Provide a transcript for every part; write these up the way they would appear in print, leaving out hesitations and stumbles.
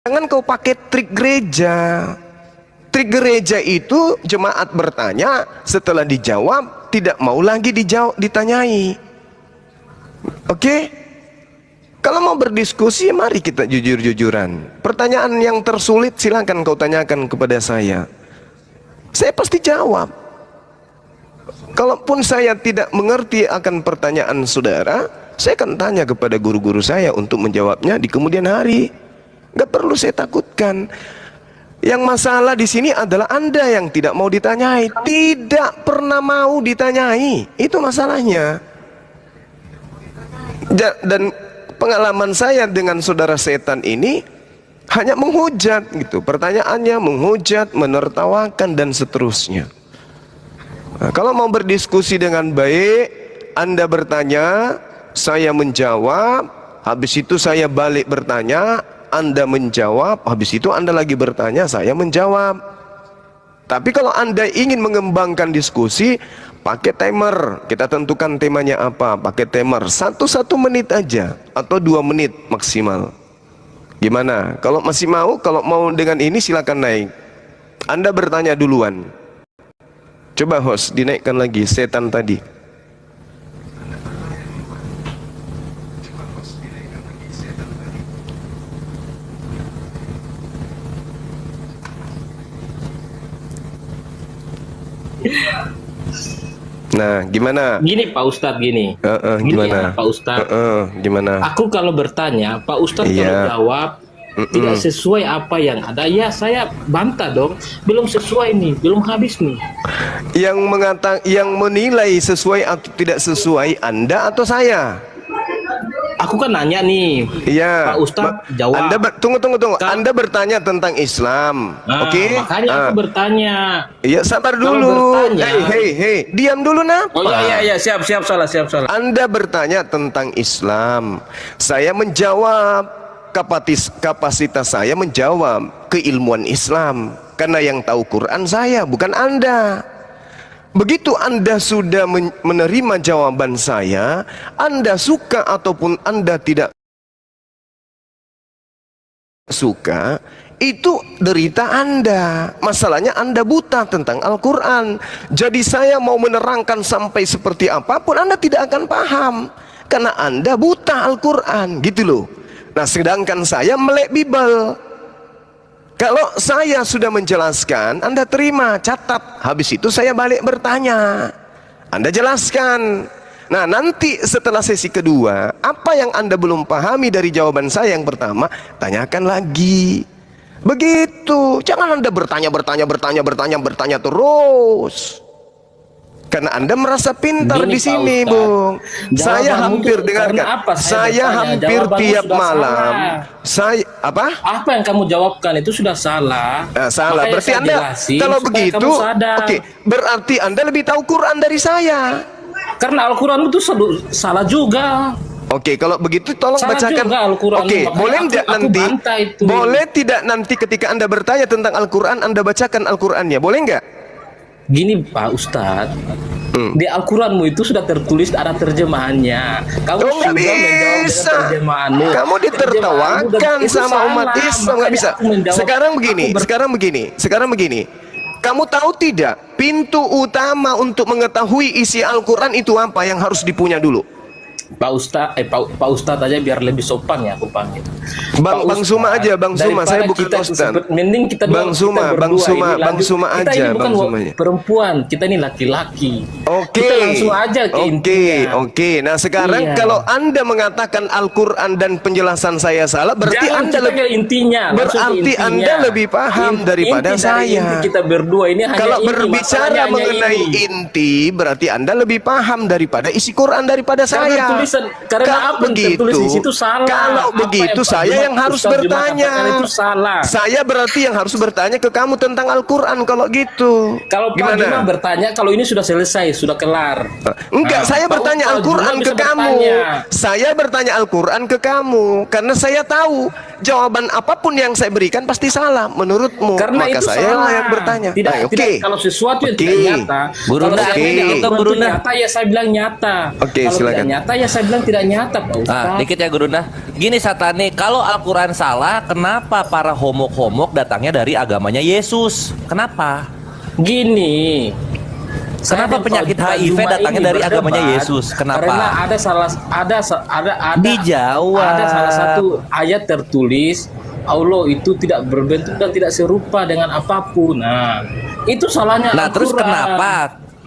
Jangan kau pakai trik gereja. Trik gereja itu jemaat bertanya, setelah dijawab tidak mau lagi ditanyai. Oke? Kalau mau berdiskusi, mari kita jujur-jujuran. Pertanyaan yang tersulit silakan kau tanyakan kepada saya. Saya pasti jawab. Kalaupun saya tidak mengerti akan pertanyaan saudara, saya akan tanya kepada guru-guru saya untuk menjawabnya di kemudian hari. Gak perlu saya takutkan. Yang masalah di sini adalah Anda yang tidak mau ditanyai, tidak pernah mau ditanyai. Itu masalahnya. Dan pengalaman saya dengan saudara setan ini hanya menghujat gitu. Pertanyaannya menghujat, menertawakan dan seterusnya. Nah, kalau mau berdiskusi dengan baik, Anda bertanya, saya menjawab, habis itu saya balik bertanya, Anda menjawab, habis itu Anda lagi bertanya, saya menjawab. Tapi kalau Anda ingin mengembangkan diskusi, pakai timer. Kita tentukan temanya apa, pakai timer 1 menit aja atau 2 menit maksimal. Gimana? Kalau masih mau, kalau mau dengan ini silakan naik. Anda bertanya duluan. Coba host dinaikkan lagi setan tadi. Nah, gimana? Gini Pak Ustadz, gini. Gimana? Ya, Pak Ustadz. Gimana? Aku kalau bertanya, Pak Ustadz Iya. kalau jawab tidak sesuai apa yang ada, ya saya bantah dong. Belum sesuai nih, belum habis nih. Yang menilai sesuai atau tidak sesuai Anda atau saya? Aku kan nanya nih. Iya. Pak Ustadz jawab. Tunggu. Anda bertanya tentang Islam. Nah, Oke? makanya aku bertanya. Iya, sabar Kalau dulu. bertanya- Hei, diam dulu napa? Oh iya, siap salah. Anda bertanya tentang Islam. Saya menjawab, kapasitas saya menjawab keilmuan Islam. Karena yang tahu Quran saya, bukan Anda. Begitu Anda sudah menerima jawaban saya, Anda suka ataupun Anda tidak suka, itu derita Anda. Masalahnya Anda buta tentang Al-Quran. Jadi saya mau menerangkan sampai seperti apapun, Anda tidak akan paham. Karena Anda buta Al-Quran, gitu loh. Nah, sedangkan saya melek Bible. Kalau saya sudah menjelaskan, Anda terima, catat. Habis itu saya balik bertanya. Anda jelaskan. Nah, nanti setelah sesi kedua, apa yang Anda belum pahami dari jawaban saya yang pertama, tanyakan lagi. Begitu. Jangan Anda bertanya terus. Karena Anda merasa pintar Gini, di sini, Pak Bung. Ustadz. Saya Jawabanmu hampir tuh dengarkan. karena apa Saya bertanya? hampir Jawabanmu tiap sudah malam. salah. Apa yang kamu jawabkan itu sudah salah. Salah. Makanya Berarti saya Anda jelasin kalau supaya begitu, kamu sadar. oke, berarti Anda lebih tahu Quran dari saya. Karena Al-Quran itu salah juga. Oke, kalau begitu tolong Salah bacakan. juga Al-Quran. Oke, Makanya boleh tidak aku nanti? bantah itu. Boleh tidak nanti ketika Anda bertanya tentang Al-Quran, Anda bacakan Al-Qurannya? Boleh nggak? Gini Pak Ustadz, di Al-Quranmu itu sudah tertulis ada terjemahannya. Kamu Oh, nggak sudah menjawab dengan bisa. terjemahanmu. Kamu ditertawakan Itu sama salah. umat Islam, nggak Makanya bisa. aku menjawab, Sekarang begini. Kamu tahu tidak pintu utama untuk mengetahui isi Al-Quran itu apa yang harus dipunya dulu? Pak Ustadz aja biar lebih sopan ya aku panggil. Bang Suma aja, Bang Suma. Saya bukan Ustaz. Mending kita Bang Suma Kita aja, ini bukan Bang Sumanya. perempuan, kita ini laki-laki. Oke. Kita langsung aja ke intinya. Oke. Nah, sekarang Iya. kalau Anda mengatakan Al-Quran dan penjelasan saya salah, berarti Jangan Anda kita ke intinya. Langsung ke berarti intinya. Anda lebih paham daripada Inti dari saya. inti kita berdua ini hanya Kalau ini, berbicara masalahnya hanya mengenai ini. inti, berarti Anda lebih paham daripada isi Quran daripada saya. Karena apa yang tertulis di situ salah. Kalau Apa begitu, Pak saya Jumat, yang harus Ustaz Jumat bertanya. katakan itu salah. Saya berarti yang harus bertanya ke kamu tentang Al-Quran kalau gitu. Kalau Pak Gimana? Jumat bertanya, kalau ini sudah selesai, sudah kelar. Enggak, Nah, saya Pak bertanya Ustaz Al-Quran Jumat ke bisa kamu. bertanya. Saya bertanya Al-Quran ke kamu karena saya tahu jawaban apapun yang saya berikan pasti salah menurutmu. Karena Maka itu saya salah. yang bertanya. Tidak, Oke. tidak. Kalau sesuatu yang Oke. tidak nyata, Burunda, kalau saya oke. bilang Oke. itu nyata, ya saya bilang nyata. Oke, Kalau silakan. tidak nyata, ya saya bilang tidak nyata, Pak Ustadz. Dikit ya Gurunda. Gini Satani, kalau Al-Quran salah, kenapa para homok-homok datangnya dari agamanya Yesus? Kenapa? Gini, Kenapa penyakit Pak HIV Juma datangnya ini dari berdebat agamanya Yesus? Kenapa? Karena Dijawab. ada salah satu ayat tertulis Allah itu tidak berbentuk dan tidak serupa dengan apapun. Nah, itu salahnya. Nah, terus Al-Quran. kenapa?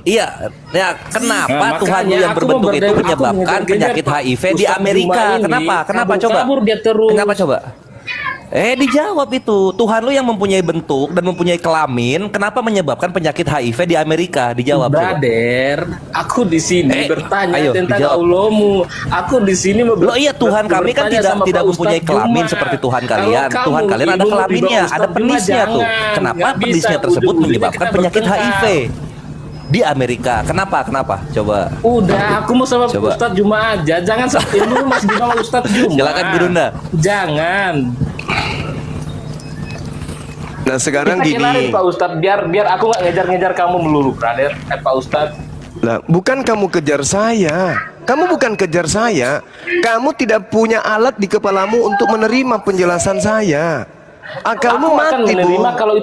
Iya, ya kenapa Nah, Tuhan makanya yang aku berbentuk itu aku menyebabkan mengejar-ngejar penyakit Pak HIV di Ustadz Amerika? Juma ini, Kenapa? Kenapa coba? kabur dia terus. Kenapa coba? Dijawab itu. Tuhan lu yang mempunyai bentuk dan mempunyai kelamin, kenapa menyebabkan penyakit HIV di Amerika? Dijawab. coba. Brother, aku di sini bertanya ayo, tentang dijawab. Allahmu. Aku di sini Loh iya, Tuhan kami kan bertanya sama tidak Pak mempunyai Ustadz kelamin Juma. seperti Tuhan Kalau kalian. kamu Tuhan kalian ada ilmumu di kelaminnya, bawah ada Ustadz Juma, penisnya tuh. jangan. Kenapa Nggak bisa, penisnya tersebut ujung-ujungnya menyebabkan kita penyakit bertengkar. HIV di Amerika? Kenapa? Coba. Udah, aku mau sama Coba. Ustadz Juma aja. Jangan sampai dulu Mas di bawah Ustadz Juma. Silakan, Gurunda. Jangan. Nah sekarang Kita kelarin, gini, Pak Ustadz, biar aku nggak ngejar-ngejar kamu melulu, brother. Pak Ustadz. lah, bukan kamu kejar saya. Kamu bukan kejar saya. Kamu tidak punya alat di kepalamu untuk menerima penjelasan saya. Akalmu Aku akan mati, menerima Bu. kalau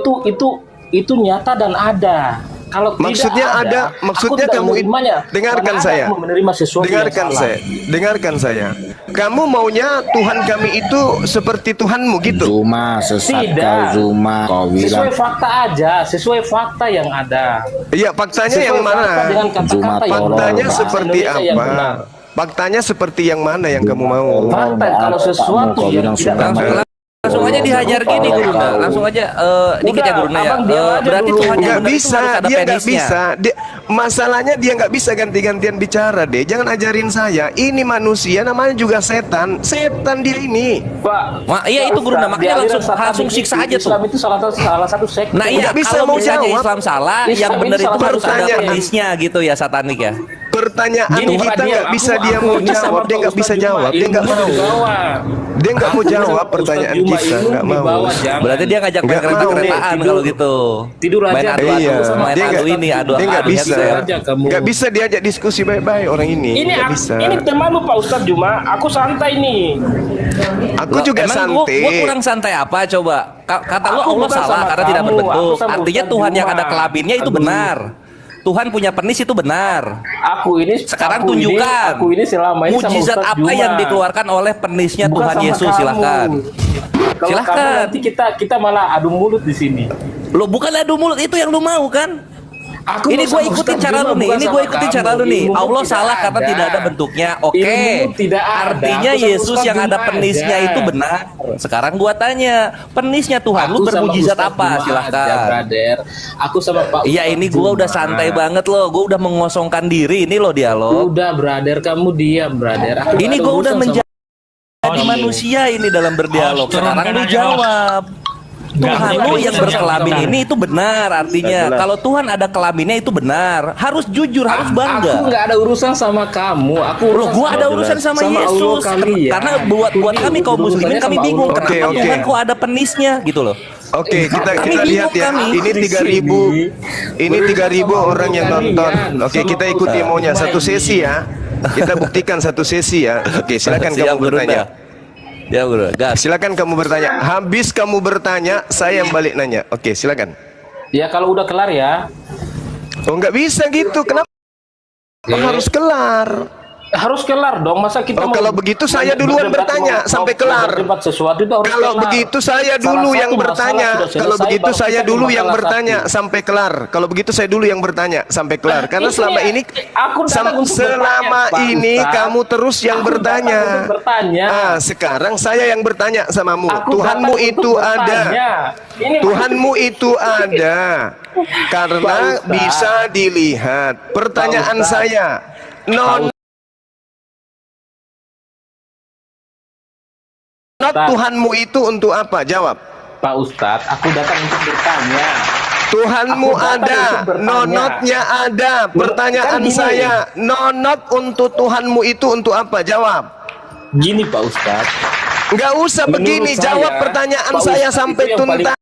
itu nyata dan ada. Kalau Maksudnya tidak ada, aku maksudnya tidak kamu menerimanya. dengarkan Mana ada saya. aku menerima sesuatu Dengarkan yang salah. saya. Dengarkan saya. Kamu maunya Tuhan kami itu seperti Tuhanmu gitu. Zuma sesat Tidak. kau Zuma kau bilang Sesuai fakta aja, sesuai fakta yang ada. Iya, faktanya Sesuai yang fakta mana? dengan kata-kata yang Faktanya bahasa seperti Indonesia yang benar. apa? Faktanya seperti yang mana yang kamu mau? Fakta kalau sesuatu Kau yang bilang tidak sudah Langsung aja dihajar gini Gurunda. Langsung aja dikit ya Gurunda ya. Abang diam aja Berarti dulu. Tuhan yang Nggak benar itu bisa, harus ada dia nggak penisnya. bisa. Masalahnya dia nggak bisa ganti-gantian bicara deh. Jangan ajarin saya. Ini manusia namanya juga setan. Setan dia ini. Pak. Wah, iya itu Gurunda, makanya langsung siksa aja tuh. Islam itu salah satu sekte. Nah iya, Nggak bisa kalau mau misalnya jawab. Islam salah, Islam yang ini benar itu salah harus satu ada pertanyaan. penisnya gitu ya, satanik ya. Pertanyaan Gini, Pak, kita nggak bisa dia aku mau ini sama jawab. Dia Pak nggak bisa Ustadz jawab. Juma, Dia nggak ilmu mau. di bawah. Dia nggak mau Aku jawab sama Pak pertanyaan Ustadz Juma, kita. ilmu Nggak di mau. bawah, jangan. Berarti dia ngajak main Nggak mau. kereta-keretaan Tidur. kalau gitu. Tidur aja. Main adu-adu, Iya, main dia adu nggak- ini, adu dia nggak bisa. headset. aja kamu. Nggak bisa diajak diskusi baik-baik orang ini. Nggak bisa. Ini temanmu Pak Ustadz Juma, aku santai nih. Aku Loh, juga emang gua santai. kurang santai apa coba? Kata lu Aku Allah bukan salah sama karena tidak kamu, berbentuk. aku sama Artinya Ustadz Tuhan yang Juma. ada kelaminnya itu Aduh. benar. Tuhan punya penis itu benar. Sekarang tunjukkan aku ini selama ini sama mujizat Ustadz apa Juma. yang dikeluarkan oleh penisnya Bukan Tuhan sama Yesus. kamu. Silahkan. Kalau Silahkan. kamu nanti kita malah adu mulut di sini. Lo bukan adu mulut itu yang lu mau kan? Aku Ini mau gue sama ikutin Ustadz cara Juma, lu nih. bukan Ini sama gue ikutin kamu. cara lu nih. Ilmumu Allah tidak salah karena ada. tidak ada bentuknya. Oke. Ilmumu tidak ada. Artinya Aku sama Yesus Ustadz yang ada Juma penisnya aja. itu benar. Sekarang gua tanya, penisnya Tuhan lu Aku sama bermujizat Ustadz apa? Juma aja, Silahkan. brother. Aku sama Pak Iya, Ustadz ini gua udah Juma. santai banget loh. Gua udah mengosongkan diri ini loh dialog. Udah, brother, kamu diam, brother. Aku Ini nggak ada gua udah urusan sama- menjadi manusia ini dalam berdialog. Host, Sekarang turunkan lu aja, jawab. Tuhan lu yang berkelamin Jangan. ini itu benar artinya. Kalau Tuhan ada kelaminnya itu benar. Harus jujur, harus Aku bangga. nggak ada urusan sama kamu. Aku Loh, gua ada urusan sama Allah Yesus. kalian. Karena buat kami kaum muslimin kami bingung Oke, kenapa oke. Tuhan kok ada penisnya gitu loh. Oke, kita Kami lihat ya. bingung, kami. Ini 3.000. Ini 3.000 orang yang nonton. Oke, kita ikuti maunya satu sesi ya. Kita buktikan satu sesi ya. Oke, silakan Siap, kamu Guru. bertanya. Ya bro, gas. Silakan kamu bertanya. Habis kamu bertanya, saya yang balik nanya. Oke, silakan. Ya kalau udah kelar ya. Oh, nggak bisa gitu. Kenapa harus kelar? Harus kelar dong. Masa kita Oh, mau- kalau begitu saya mau duluan berdebat, bertanya mau- sampai mau kelar. berdebat sesuatu itu harus Kalau kelar. begitu saya Salah dulu satu yang masalah bertanya. sudah Kalau selesai, begitu baru saya kita ke dulu yang masalah bertanya satu. sampai kelar. Kalau begitu saya dulu yang bertanya sampai kelar. Karena Ini selama ini aku datang untuk selama bertanya, Pak ini Ustadz. kamu terus yang Aku bertanya. datang untuk bertanya. Sekarang saya yang bertanya samamu. Aku Tuhanmu datang itu untuk ada. bertanya. Ini Tuhanmu itu ada. Karena Pak Ustadz. bisa dilihat. Pertanyaan Pak Ustadz. saya, non Tuhanmu itu untuk apa? Jawab. Pak Ustadz, aku datang untuk bertanya. Tuhanmu Aku datang ada, untuk bertanya. nonotnya ada. Pertanyaan Kan gini. saya, nonot untuk Tuhanmu itu untuk apa? Jawab. Gini Pak Ustadz. Nggak usah Menurut begini, saya, jawab pertanyaan Pak saya Ustadz sampai itu yang paling- tuntas.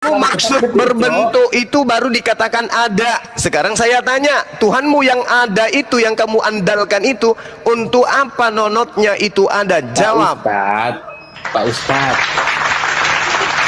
Kamu maksud berbentuk itu baru dikatakan ada. Sekarang saya tanya, Tuhanmu yang ada itu, yang kamu andalkan itu, untuk apa nonotnya itu ada? Jawab. Pak Ustadz,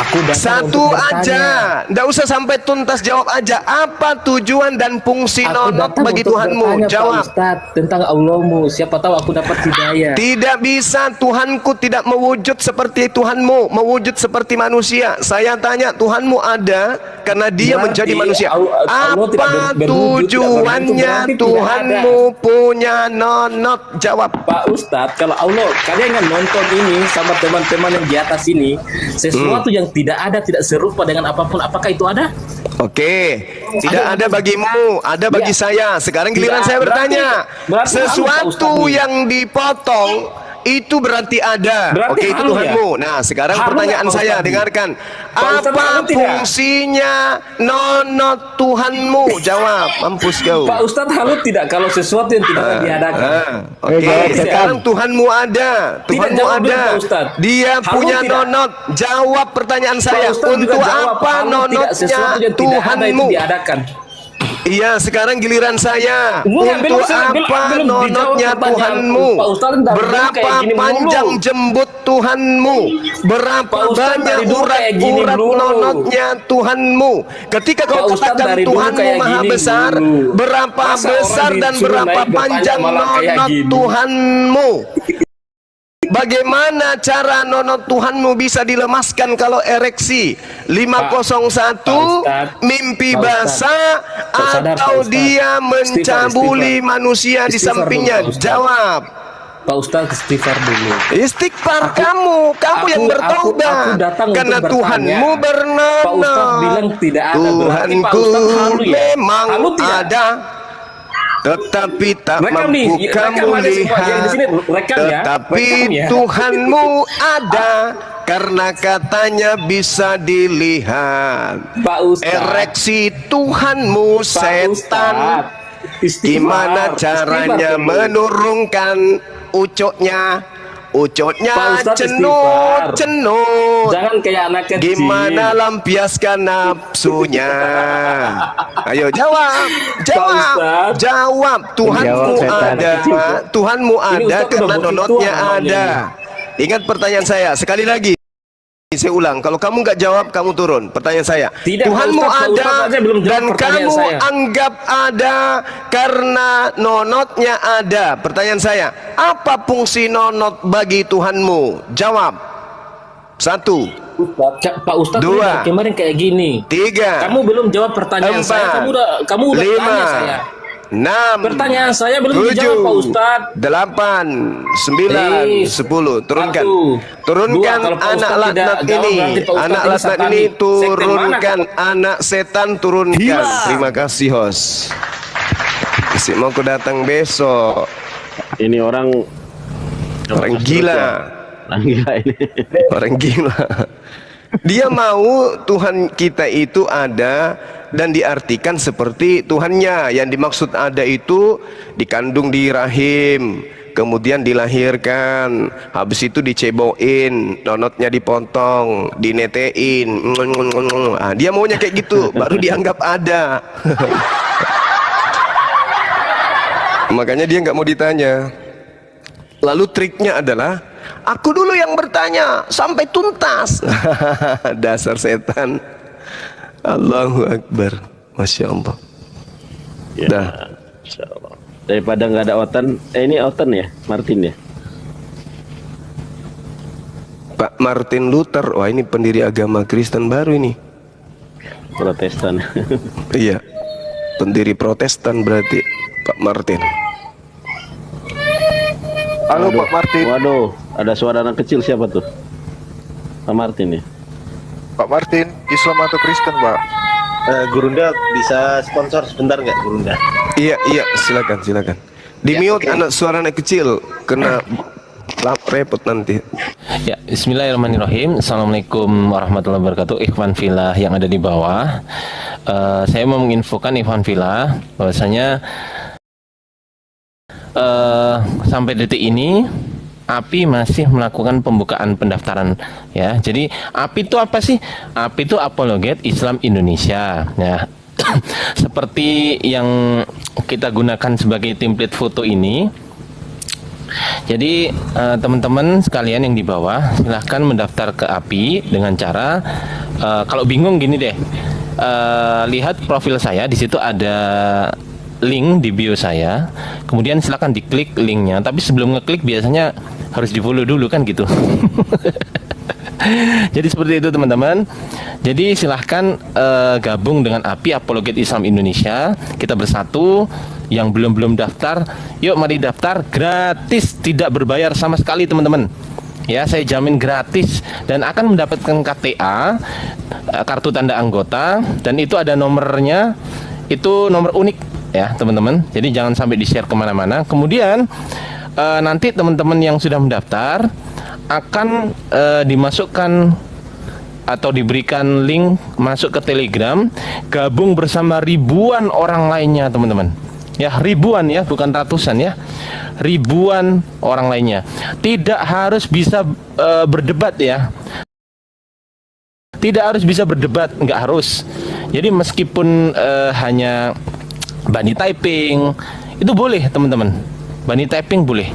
aku datang Satu untuk bertanya. aja, nggak usah sampai tuntas, jawab aja. Apa tujuan dan fungsi Aku nonot datang bagi untuk Tuhanmu? bertanya, Pak Jawab. Ustadz, tentang Allahmu. Siapa tahu aku dapat hidayah. Tidak bisa, Tuhanku tidak mewujud seperti Tuhanmu, mewujud seperti manusia. Saya tanya, Tuhanmu ada karena dia Berarti menjadi manusia. Allah tidak Apa berwujud, tidak berbentuk, tujuannya berarti tidak Tuhanmu punya nonot? Jawab. Pak Ustadz, kalau Allah, kalian yang nonton ini sama teman-teman yang di atas ini, sesuatu yang tidak ada, tidak serupa dengan apapun, apakah itu ada? Oke, tidak ada bagimu, ada bagi Ya. saya. Sekarang giliran Tidak, saya bertanya. berarti halus, Pak Sesuatu Ustadz. yang dipotong itu berarti ada. Berarti Oke, itu halus Tuhanmu. Nah, sekarang Halus pertanyaan nggak, Pak saya, Ustadz? dengarkan. Pak Ustadz, Apa halus tidak? fungsinya nonot Tuhanmu? Jawab, mampus kau. Pak Ustadz, halu tidak kalau sesuatu yang tidak akan diadakan? Oke, jawab, sekarang Tuhanmu ada. Tuhanmu jawab dulu, ada. Pak Ustadz. Dia Halu punya tidak. nonot. Jawab pertanyaan saya. Ustadz juga Untuk jawab, apa halu tidak, nonotnya sesuatu yang tidak ada itu Tuhanmu? diadakan. Iya, sekarang giliran saya. Enggak, Untuk belum apa dijawab nonotnya pertanyaanku. Tuhanmu? Pak Ustadz dari dulu Berapa kayak gini panjang melulu. jembut Tuhanmu? Berapa Pak Ustadz banyak dari dulu kayak gini urat melulu. nonotnya Tuhanmu? Ketika kau Pak Ustadz katakan dari dulu Tuhanmu kayak maha gini besar, melulu. berapa Masa besar orang dan disuruh berapa naik bertanya panjang malah kayak nonot gini? Tuhanmu? Bagaimana cara nonot Tuhanmu bisa dilemaskan kalau ereksi? 501 Pak Ustadz, mimpi Pak Ustadz. basah Kok sadar, Pak atau Ustadz? dia mencabuli manusia di Istighfar sampingnya? dulu, Pak Ustadz. Jawab. Pak Ustadz istighfar dulu. Istighfar kamu yang bertaubat aku datang untuk karena bertanya. Tuhanmu bernonot. Pak Ustadz bilang tidak ada. Berarti Pak Tuhanku Ustadz halu ya? memang Halu tidak? ada, tetapi tak Rekam nih, mampu rekam kamu ada semua yang di sini, lihat. rekam ya, Tetapi rekam ya. Tuhanmu ada karena katanya bisa dilihat. Pak Ustadz. Ereksi Tuhanmu Pak setan. Ustadz, istighfar. Gimana caranya Istighfar dulu. menurunkan ucoknya? Ucoknya Pak Ustadz, cenut, istighfar. cenut. Jangan kayak anak kecil. Gimana lampiaskan nafsunya? Ayo jawab, jawab, Ustadz. jawab. Tuhanmu Jawab, setan. ada, Tuhanmu Ini ada Ustadz karena udah begitu nonotnya namanya ada. Ingat pertanyaan saya sekali lagi. Saya ulang, kalau kamu nggak jawab, kamu turun. Pertanyaan saya, Tidak, Tuhanmu Pak Ustadz, Pak ada Ustadz aja belum jawab dan pertanyaan kamu saya. anggap ada karena nonotnya ada. Pertanyaan saya, apa fungsi nonot bagi Tuhanmu? Jawab. 1, Pak Ustadz Dua. dari kemarin kayak gini. 3, Kamu belum jawab pertanyaan saya. Kamu udah 5, tanya saya. 6, Pertanyaan saya belum dijawab, Pak Ustadz. 8, 9, 10. Turunkan. Turunkan Dua, kalau Pak anak Ustadz laknat tidak jawab, ini. berarti Pak Ustadz Anak ini laknat satanik. ini Sekte turunkan. mana? Anak setan turunkan. Gila. Terima kasih, host. Masih mau aku datang besok. Ini orang Gila. Orang gila ini. Orang gila. Dia mau Tuhan kita itu ada dan diartikan seperti Tuhannya. Yang dimaksud ada itu dikandung di rahim, kemudian dilahirkan, habis itu diceboin, nonotnya dipotong, dinetein. Dia maunya kayak gitu, baru dianggap ada. Makanya dia nggak mau ditanya. Lalu triknya adalah, aku dulu yang bertanya sampai tuntas. Dasar setan. Allahu Akbar. Masya Allah. Ya, Dah. insyaallah. Daripada nggak ada Otan, ini Otan ya, Martin ya. Pak Martin Luther. Wah, ini pendiri agama Kristen baru ini. Protestan. Iya. Pendiri Protestan berarti Pak Martin. Halo Waduh, Pak Martin. Waduh, ada suara anak kecil siapa tuh? Pak Martin ya. Pak Martin, Islam atau Kristen, Pak? Gurunda bisa sponsor sebentar nggak Gurunda? Iya, iya, silakan, silakan. Di mute anak suara anak kecil kena repot nanti. Ya, bismillahirrahmanirrahim. Assalamualaikum warahmatullahi wabarakatuh. Ikhwan Fillah yang ada di bawah. Saya mau menginfokan Ikhwan Fillah bahwasanya sampai detik ini API masih melakukan pembukaan pendaftaran ya. Jadi API itu apa sih? API itu Apologet Islam Indonesia ya. Seperti yang kita gunakan sebagai template foto ini. Jadi teman-teman sekalian yang di bawah silahkan mendaftar ke API dengan cara kalau bingung gini deh, lihat profil saya, di situ ada link di bio saya, kemudian silahkan diklik linknya. Tapi sebelum ngeklik biasanya harus di follow dulu kan gitu. Jadi seperti itu teman-teman. Jadi silahkan gabung dengan API Apologet Islam Indonesia. Kita bersatu. Yang belum daftar, yuk mari daftar, gratis, tidak berbayar sama sekali teman-teman. Ya, saya jamin gratis dan akan mendapatkan KTA, kartu tanda anggota, dan itu ada nomornya, itu nomor unik ya teman-teman. Jadi jangan sampai di-share kemana-mana. Kemudian nanti teman-teman yang sudah mendaftar akan dimasukkan atau diberikan link masuk ke Telegram, gabung bersama ribuan orang lainnya teman-teman. Ya, ribuan ya, bukan ratusan ya, ribuan orang lainnya. Tidak harus bisa berdebat ya, tidak harus bisa berdebat, nggak harus. Jadi meskipun hanya bunny typing itu boleh teman-teman, bunny typing boleh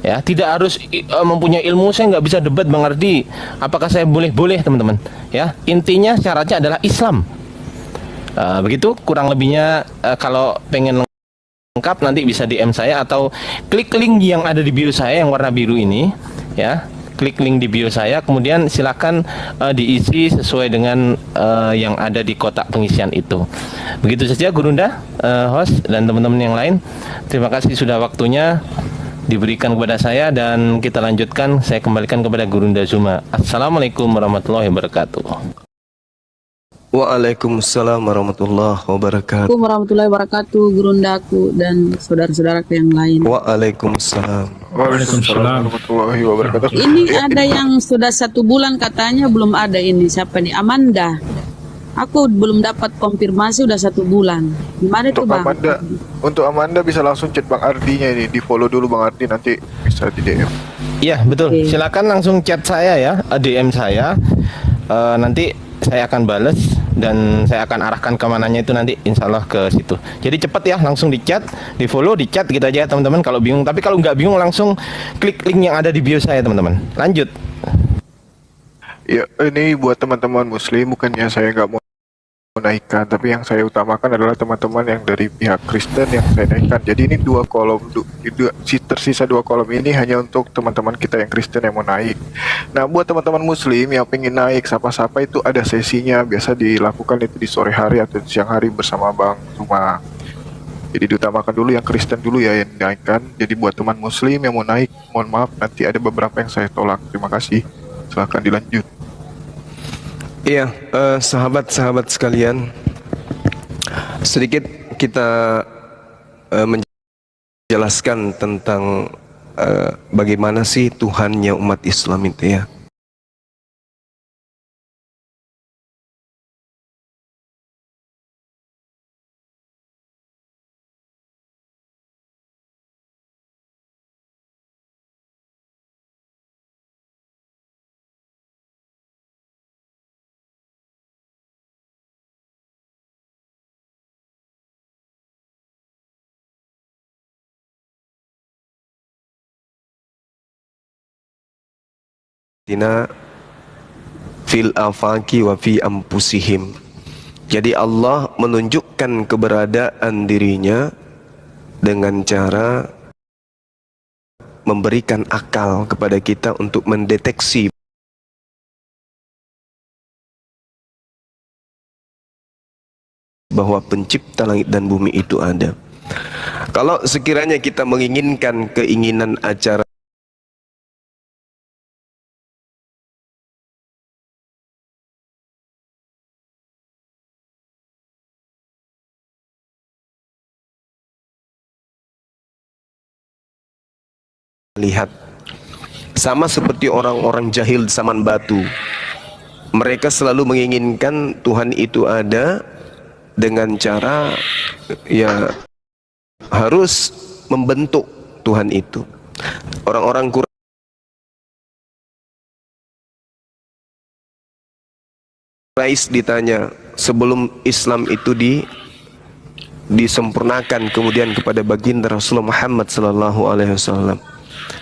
ya, tidak harus mempunyai ilmu. Saya nggak bisa debat Bang Ardi, apakah saya boleh teman-teman ya. Intinya syaratnya adalah Islam. Begitu kurang lebihnya. Kalau pengen lengkap nanti bisa DM saya atau klik link yang ada di bio saya yang warna biru ini ya, klik link di bio saya, kemudian silakan diisi sesuai dengan yang ada di kotak pengisian itu. Begitu saja Gurunda, host dan teman-teman yang lain, terima kasih sudah waktunya diberikan kepada saya dan kita lanjutkan. Saya kembalikan kepada Gurunda Zuma. Assalamualaikum warahmatullahi wabarakatuh. Waalaikumsalam warahmatullahi wabarakatuh. Assalamualaikum warahmatullahi wabarakatuh, Gurundaku dan saudara-saudaraku yang lain. Waalaikumsalam. Waalaikumsalam warahmatullahi wabarakatuh. Ini ada yang sudah 1 bulan katanya belum ada ini. Siapa nih? Amanda. Aku belum dapat konfirmasi udah 1 bulan. Gimana itu Bang? Untuk Amanda bisa langsung chat Bang Ardinya ini, di follow dulu Bang Ardi, nanti bisa di DM. Iya betul. Oke. Silakan langsung chat saya ya, DM saya. Nanti saya akan bales dan saya akan arahkan kemananya itu nanti insya Allah ke situ. Jadi cepat ya, langsung di chat, di follow, di chat gitu aja teman-teman kalau bingung. Tapi kalau nggak bingung langsung klik link yang ada di bio saya teman-teman. Lanjut. Ya, ini buat teman-teman muslim, bukannya saya nggak mau naikkan, tapi yang saya utamakan adalah teman-teman yang dari pihak Kristen yang saya naikkan. Jadi ini 2 kolom, tersisa 2 kolom ini hanya untuk teman-teman kita yang Kristen yang mau naik. Nah, buat teman-teman muslim yang pengen naik sapa-sapa itu ada sesinya, biasa dilakukan itu di sore hari atau siang hari bersama Bang Zuma. Jadi diutamakan dulu yang Kristen dulu ya yang naikkan. Jadi buat teman muslim yang mau naik, mohon maaf nanti ada beberapa yang saya tolak. Terima kasih. Silahkan dilanjut. Iya, sahabat-sahabat sekalian, sedikit kita menjelaskan tentang bagaimana sih Tuhannya umat Islam itu ya. Tina fil afaki wa fi ampusihim. Jadi Allah menunjukkan keberadaan dirinya dengan cara memberikan akal kepada kita untuk mendeteksi bahwa pencipta langit dan bumi itu ada. Kalau sekiranya kita menginginkan keinginan acara lihat, sama seperti orang-orang jahil zaman batu, mereka selalu menginginkan Tuhan itu ada dengan cara ya harus membentuk Tuhan itu. Orang-orang Quraisy ditanya sebelum Islam itu disempurnakan kemudian kepada baginda Rasulullah Muhammad sallallahu alaihi wasallam,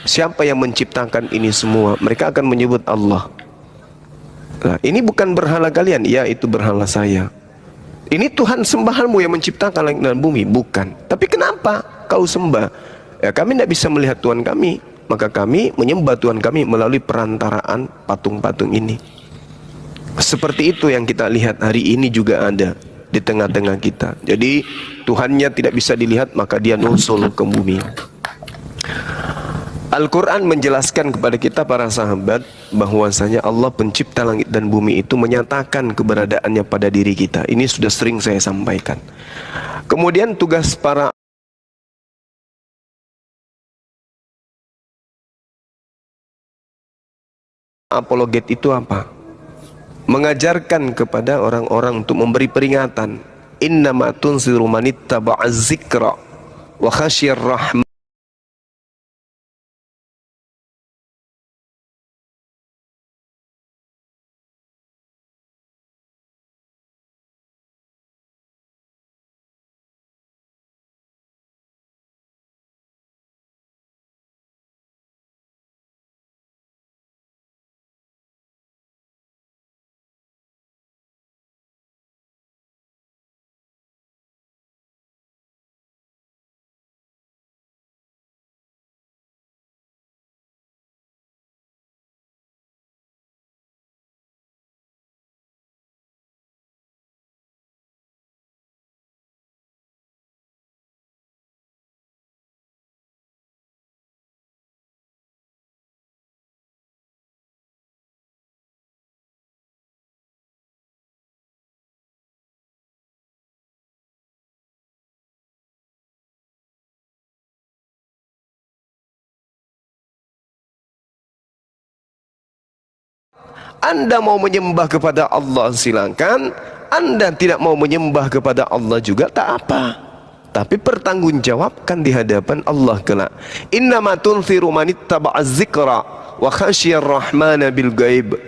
siapa yang menciptakan ini semua? Mereka akan menyebut Allah. Nah, ini bukan berhala kalian, ya itu berhala saya. Ini Tuhan sembahanmu yang menciptakan langit dan bumi, bukan. Tapi kenapa kau sembah? Ya kami tidak bisa melihat Tuhan kami, maka kami menyembah Tuhan kami melalui perantaraan patung-patung ini. Seperti itu yang kita lihat hari ini juga ada di tengah-tengah kita. Jadi Tuhannya tidak bisa dilihat, maka dia nusul ke bumi. Al-Quran menjelaskan kepada kita para sahabat bahwasanya Allah pencipta langit dan bumi itu menyatakan keberadaannya pada diri kita. Ini sudah sering saya sampaikan. Kemudian tugas para apologet itu apa? Mengajarkan kepada orang-orang untuk memberi peringatan. Innama tunziru manittaba'az zikra wa khasyir rahman. Anda mau menyembah kepada Allah silakan, Anda tidak mau menyembah kepada Allah juga tak apa. Tapi pertanggungjawabkan di hadapan Allah kelak. Innama tunziru manittaba'az zikra wa khasyiyar rahmana bil ghaib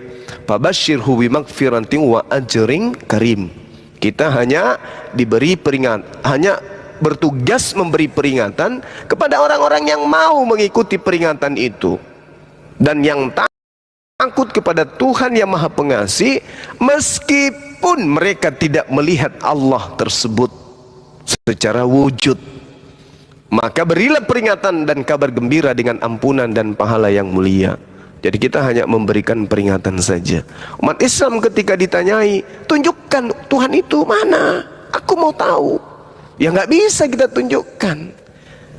fabashshirhu bimaghfiratin wa ajrin karim. Kita hanya diberi peringatan, hanya bertugas memberi peringatan kepada orang-orang yang mau mengikuti peringatan itu dan yang takut kepada Tuhan yang Maha Pengasih, meskipun mereka tidak melihat Allah tersebut secara wujud. Maka berilah peringatan dan kabar gembira dengan ampunan dan pahala yang mulia. Jadi kita hanya memberikan peringatan saja. Umat Islam ketika ditanyai, tunjukkan Tuhan itu mana? Aku mau tahu. Ya nggak bisa kita tunjukkan.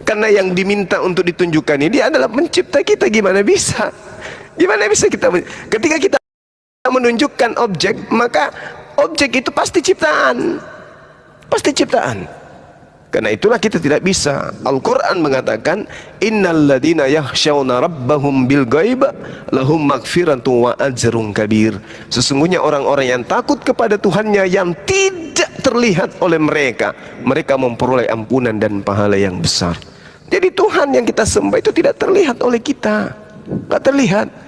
Karena yang diminta untuk ditunjukkan ini adalah pencipta kita. Gimana bisa? Gimana bisa kita, ketika kita menunjukkan objek, maka objek itu pasti ciptaan. Pasti ciptaan. Karena itulah kita tidak bisa. Al-Quran mengatakan, innal ladina yakhshawna rabbahum bil ghaib lahum maghfiratun wa ajrun kabir. Sesungguhnya orang-orang yang takut kepada Tuhannya yang tidak terlihat oleh mereka, mereka memperoleh ampunan dan pahala yang besar. Jadi Tuhan yang kita sembah itu tidak terlihat oleh kita. Tidak terlihat.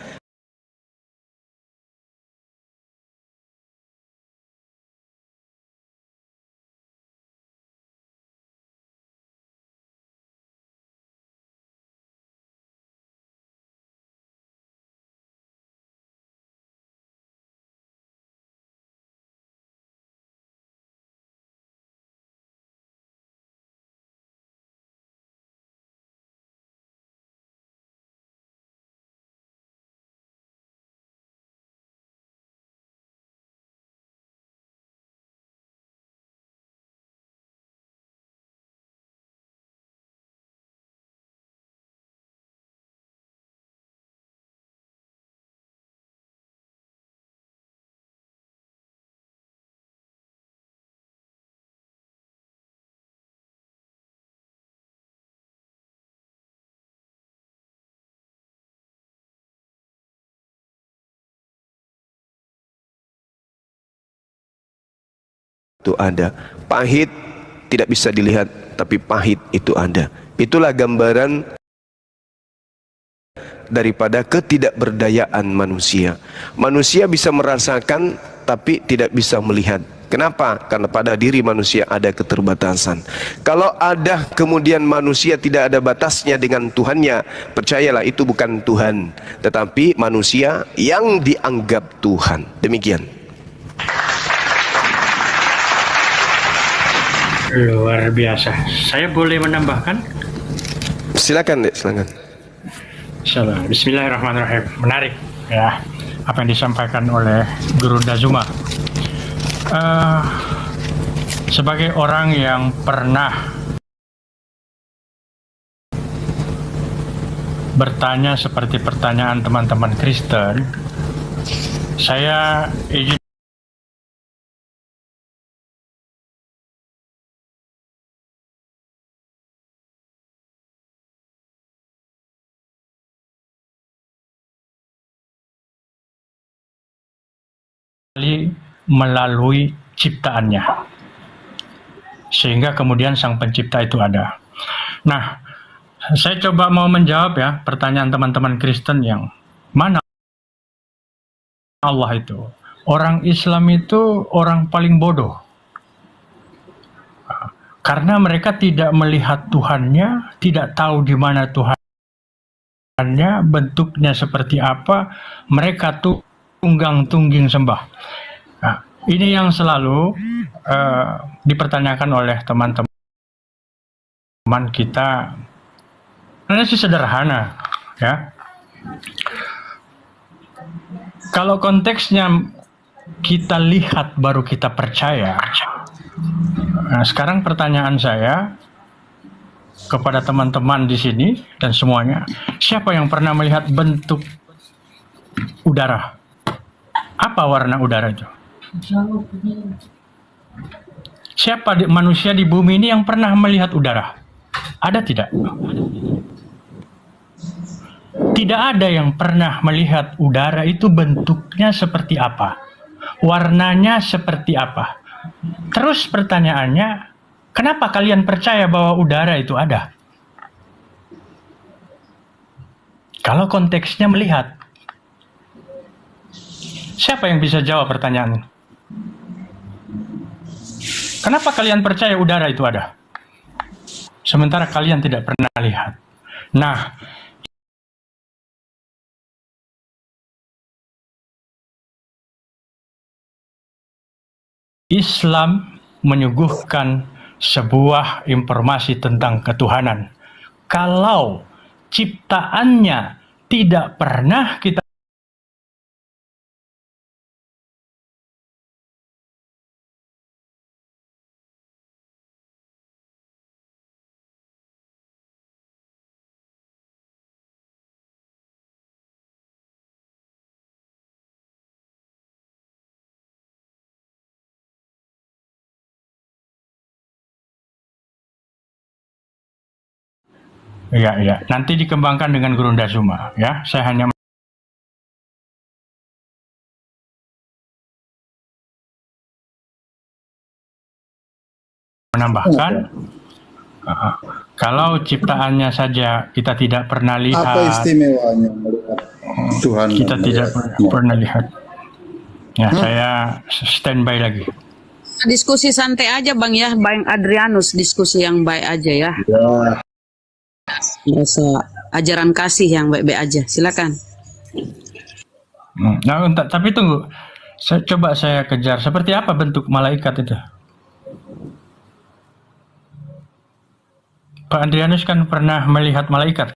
Itu ada. Pahit tidak bisa dilihat, tapi pahit itu ada. Itulah gambaran daripada ketidakberdayaan manusia. Manusia bisa merasakan tapi tidak bisa melihat. Kenapa? Karena pada diri manusia ada keterbatasan. Kalau ada kemudian manusia tidak ada batasnya dengan Tuhannya, percayalah itu bukan Tuhan, tetapi manusia yang dianggap Tuhan. Demikian. Luar biasa. Saya boleh menambahkan? Silakan, Dek, silakan. Insyaallah. Bismillahirrahmanirrahim. Menarik ya apa yang disampaikan oleh Guru Dazuma. Sebagai orang yang pernah bertanya seperti pertanyaan teman-teman Kristen, saya izin melalui ciptaannya, sehingga kemudian sang pencipta itu ada. Nah, saya coba mau menjawab ya pertanyaan teman-teman Kristen yang mana Allah itu. Orang Islam itu orang paling bodoh, karena mereka tidak melihat Tuhannya, tidak tahu di mana Tuhannya, bentuknya seperti apa, mereka tuh tunggang-tungging sembah. Nah, ini yang selalu dipertanyakan oleh teman-teman kita. Ini sih sederhana, ya. Kalau konteksnya kita lihat baru kita percaya. Nah, sekarang pertanyaan saya kepada teman-teman di sini dan semuanya, siapa yang pernah melihat bentuk udara? Apa warna udara itu? Siapa manusia di bumi ini yang pernah melihat udara? Ada tidak? Tidak ada yang pernah melihat udara itu bentuknya seperti apa, warnanya seperti apa. Terus pertanyaannya, kenapa kalian percaya bahwa udara itu ada? Kalau konteksnya melihat, siapa yang bisa jawab pertanyaan ini? Kenapa kalian percaya udara itu ada? Sementara kalian tidak pernah lihat. Nah, Islam menyuguhkan sebuah informasi tentang ketuhanan. Kalau ciptaannya tidak pernah kita ya, nanti dikembangkan dengan Guru Dazuma, ya. Saya hanya menambahkan, kalau ciptaannya saja kita tidak pernah lihat, apa istimewanya melihat Tuhan? Kita tidak pernah lihat. Ya, saya standby lagi. Diskusi santai aja Bang ya, Bang Adrianus, diskusi yang baik aja ya. Ya. Rasa ajaran kasih yang baik-baik aja, silakan. Nah, tapi tunggu, coba saya kejar. Seperti apa bentuk malaikat itu? Pak Adrianus kan pernah melihat malaikat.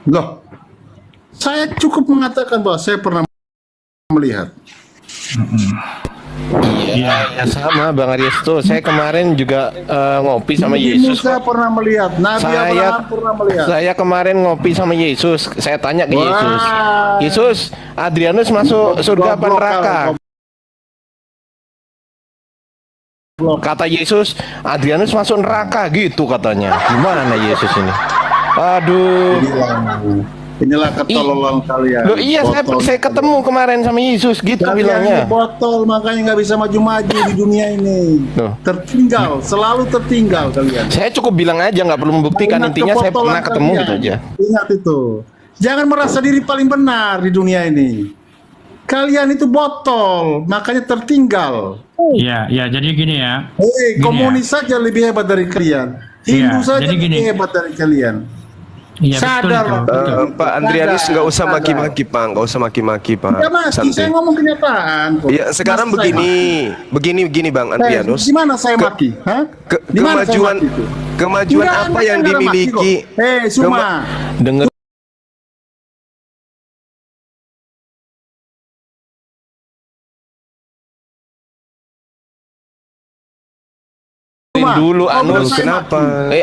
Loh, saya cukup mengatakan bahwa saya pernah melihat. Iya, ya sama Bang Aristo. Saya kemarin juga ngopi sama Nabi Yesus. Musa pernah melihat, Nabi Abraham pernah melihat. Saya kemarin ngopi sama Yesus. Saya tanya ke Wah. Yesus, Yesus, Adrianus masuk surga apa Goblok neraka? kau. Kata Yesus, Adrianus masuk neraka gitu katanya. Gimana Yesus ini? Aduh. Inilah ketololan kalian. Loh iya, saya ketemu kemarin sama Yesus gitu Kalian bilangnya. ini botol, makanya nggak bisa maju-maju di dunia ini. Loh. Tertinggal, selalu tertinggal kalian. Saya cukup bilang aja, nggak perlu membuktikan. Ingat Intinya saya kebotolan pernah ketemu kalian. gitu aja. Ingat itu. Jangan merasa diri paling benar di dunia ini. Kalian itu botol, makanya tertinggal. Ya, ya, jadi gini ya. Hei, Gini komunis saja lebih hebat dari kalian. Hindu Iya, saja jadi lebih gini. hebat dari kalian. Iya, betul Sadar, itu. Pak. Pak Andrianus Sadar, nggak usah sadar. maki-maki Pak, nggak usah maki-maki Pak. Tidak maki, saya Santai. ngomong kenyataan kok. Ya sekarang Masa saya begini Bang maki? Andrianus. Di mana saya maki? Hah? Di mana saya Kemajuan maki itu? kemajuan Enggak, apa Anda yang nggak maki dimiliki? kok. Suma. Dengar dulu Anus. Kenapa?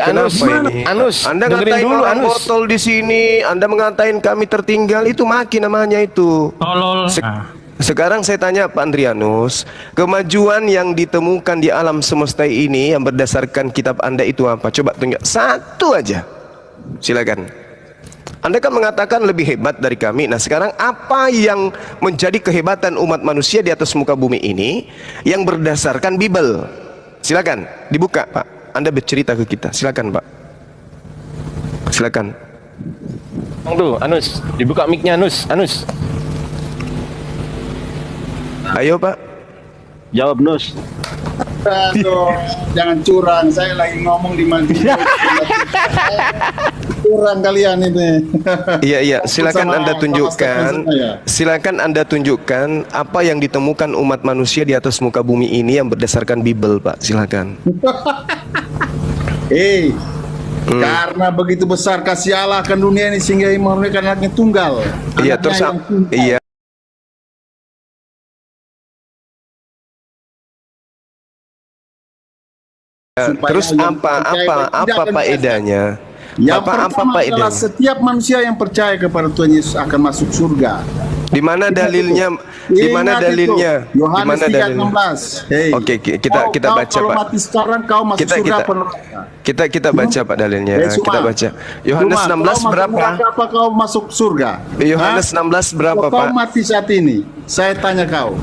Anus, Kenapa ini? Anus, Anda dengerin ngatain dulu orang Anus. botol di sini, Anda mengatain kami tertinggal, itu maki namanya itu. Tolol. Sekarang saya tanya Pak Andrianus, kemajuan yang ditemukan di alam semesta ini yang berdasarkan kitab Anda itu apa? Coba tunjuk satu aja. Silakan. Anda kan mengatakan lebih hebat dari kami. Nah sekarang apa yang menjadi kehebatan umat manusia di atas muka bumi ini yang berdasarkan Bible? Silakan dibuka Pak. Anda bercerita ke kita. Silakan Pak. Silakan. Tuh, Anus, dibuka mic-nya Anus. Ayo Pak. Jawab Nus. Aduh, jangan curang. Saya lagi ngomong di majelis. Curang kalian ini. Iya, silakan Sama- Anda sama tunjukkan. statement saya. Silakan Anda tunjukkan apa yang ditemukan umat manusia di atas muka bumi ini yang berdasarkan Bible, Pak. Silakan. Karena begitu besar kasih Allah akan dunia ini sehingga ia memberikan anaknya tunggal. Iya, Anaknya terus yang tunggal. iya. Supaya Terus yang apa percaya tidak akan faedahnya? Yang Apa pertama adalah faedahnya? setiap manusia yang percaya kepada Tuhan Yesus akan masuk surga. Di mana Ingat dalilnya? itu. Di mana Ingat dalilnya? itu. Yohanes Di mana dalilnya? 3:16. Hey, Oke, kita kau baca, kalau Pak. mati sekarang kau masuk Kita surga kita apa neraka? kita baca Pak dalilnya. Suma. Kita baca. Yohanes Suma, 16 kau masuk berapa? neraka apa kau masuk surga? Yohanes Hah? 16 berapa, Kalau Pak? kau mati saat ini, saya tanya kau.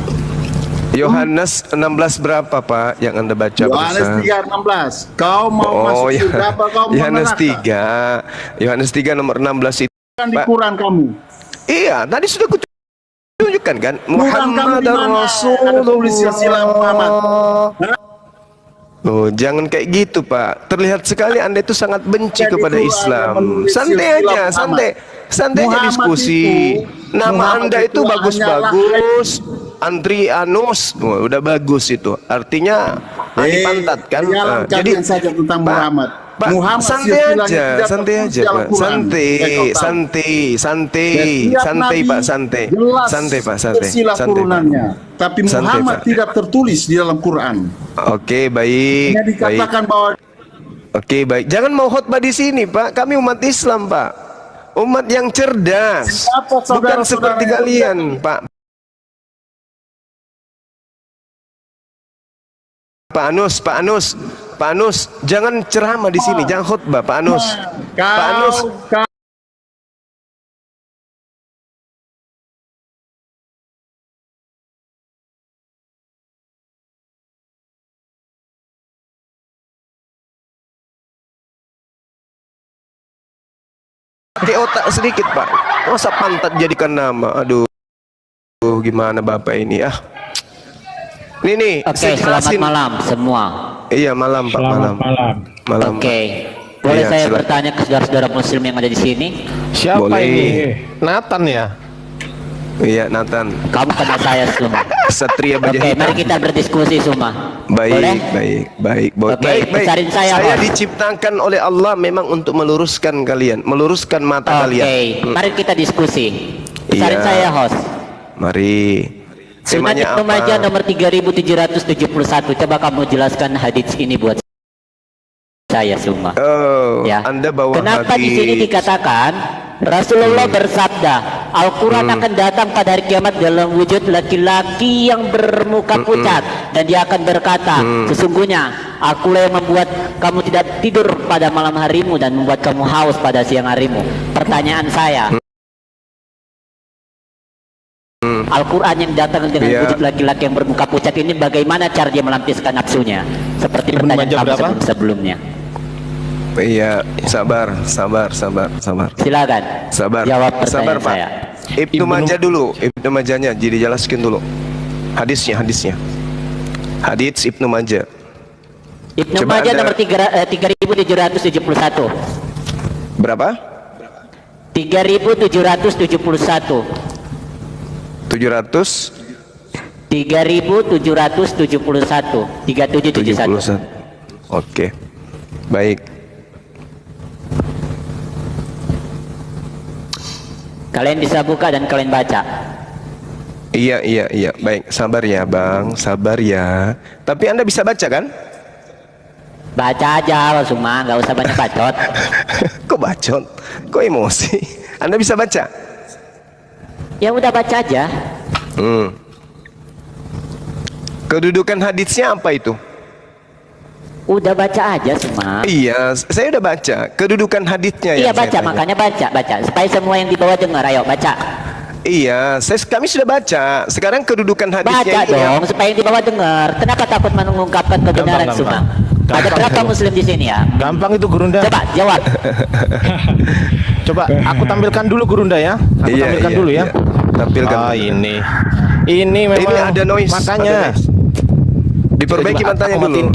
Yohanes 16 berapa Pak yang Anda baca Yohanes barusan? 3:16. Kau mau masuk surga apa kau mau Yohanes neraka? 3. Yohanes 3 nomor 16 itu. Kan di Pak. Quran kamu. Iya, tadi sudah kutunjukkan kan? Quran kamu Muhammad di mana? Ada tulis silsilah Muhammad. Oh, jangan kayak gitu Pak. Terlihat sekali Anda itu sangat benci Jadi kepada Quran Islam. yang menulis Santai silsilah aja, Muhammad. santai aja Muhammad diskusi. itu- Nama Muhammad Anda itu itu bagus-bagus. Andrianus, oh, udah bagus itu. Artinya ahli pantat kan. Jangan kalian saja tentang Pak, Muhammad. Pak, Muhammad santai silsilahnya aja, tidak santai tertulis aja, dalam Pak. Quran. Santai, Kau tahu. santai, Setiap santai, nabi Pak, santai. jelas Santai, Pak, santai. silsilah Santai, Pak. turunannya. Tapi Santai, Muhammad Pak. tidak tertulis di dalam Quran. Oke, baik. Hanya dikatakan bahwa Oke, baik. Jangan mau khotbah di sini, Pak. Kami umat Islam, Pak. Umat yang cerdas. Siapa Bukan saudara-saudara seperti yang kalian, Pak. Pak Anus, jangan ceramah di sini, jangan khotbah, Pak Anus. Pak Anus, kau pakai otak sedikit, Pak. Masa pantat jadikan nama? Aduh, gimana Bapak ini? Nih, Oke, saya selamat jelasin. malam semua. Iya, malam, Pak, malam. Malam. Oke, boleh Iya, saya silakan. bertanya ke saudara-saudara muslim yang ada di sini? Siapa Boleh. ini? Nathan ya? Iya, Nathan. Kamu kenal saya semua. Satria Oke, Baja Hitam. mari kita berdiskusi semua. Boleh? Baik. Oke, besarin saya, Saya Bos. diciptakan oleh Allah memang untuk meluruskan kalian, meluruskan mata Oke, kalian. mari kita diskusi. Besarin Iya. saya, host. Mari. Sunnah Temanya Ibnu Majah apa? nomor 3771. Coba kamu jelaskan hadits ini buat saya semua. Oh, Ya. Anda bawa Kenapa di hadis. sini dikatakan Rasulullah bersabda, Al-Quran akan datang pada hari kiamat dalam wujud laki-laki yang bermuka pucat, dan dia akan berkata, sesungguhnya akulah yang membuat kamu tidak tidur pada malam harimu dan membuat kamu haus pada siang harimu. Pertanyaan saya, Al-Quran yang datang dengan wujud laki-laki yang bermuka pucat ini bagaimana cara dia melampiaskan nafsunya? Seperti Ibnu pertanyaan Majah kamu berapa? sebelumnya. Iya, sabar. Silakan. Sabar. Jawab Sabar, pertanyaan Pak. saya. Ibnu Majah dulu, Ibnu Majahnya jadi jelaskan dulu. Hadis Ibnu Majah. Ibnu Coba Majah Anda- nomor 3771. Berapa? 3771. 771. 3771. Oke. Baik. Kalian bisa buka dan kalian baca. Iya. Baik, sabar ya, Bang. Sabar ya. Tapi Anda bisa baca kan? Baca aja langsung mah, nggak usah banyak bacot. Kok bacot? Kok emosi? Anda bisa baca? Ya udah baca aja. Kedudukan hadisnya apa itu? Udah baca aja semua. Iya, saya udah baca. Kedudukan hadisnya Iya yang saya baca, tanya. makanya baca supaya semua yang di bawah dengar. Ayo baca. Iya, kami sudah baca. Sekarang kedudukan hadisnya Baca ini dong supaya yang di bawah dengar. Kenapa takut mengungkapkan kebenaran Gampang. semua? Ada berapa muslim di sini ya? Gampang itu Gurunda. Coba jawab. Coba aku tampilkan dulu Gurunda ya. Aku tampilkan dulu ya. Tampilkan. Ah, ini memang Ini ada noise. makanya. Ada noise. Diperbaiki Coba matanya aku dulu. matiin.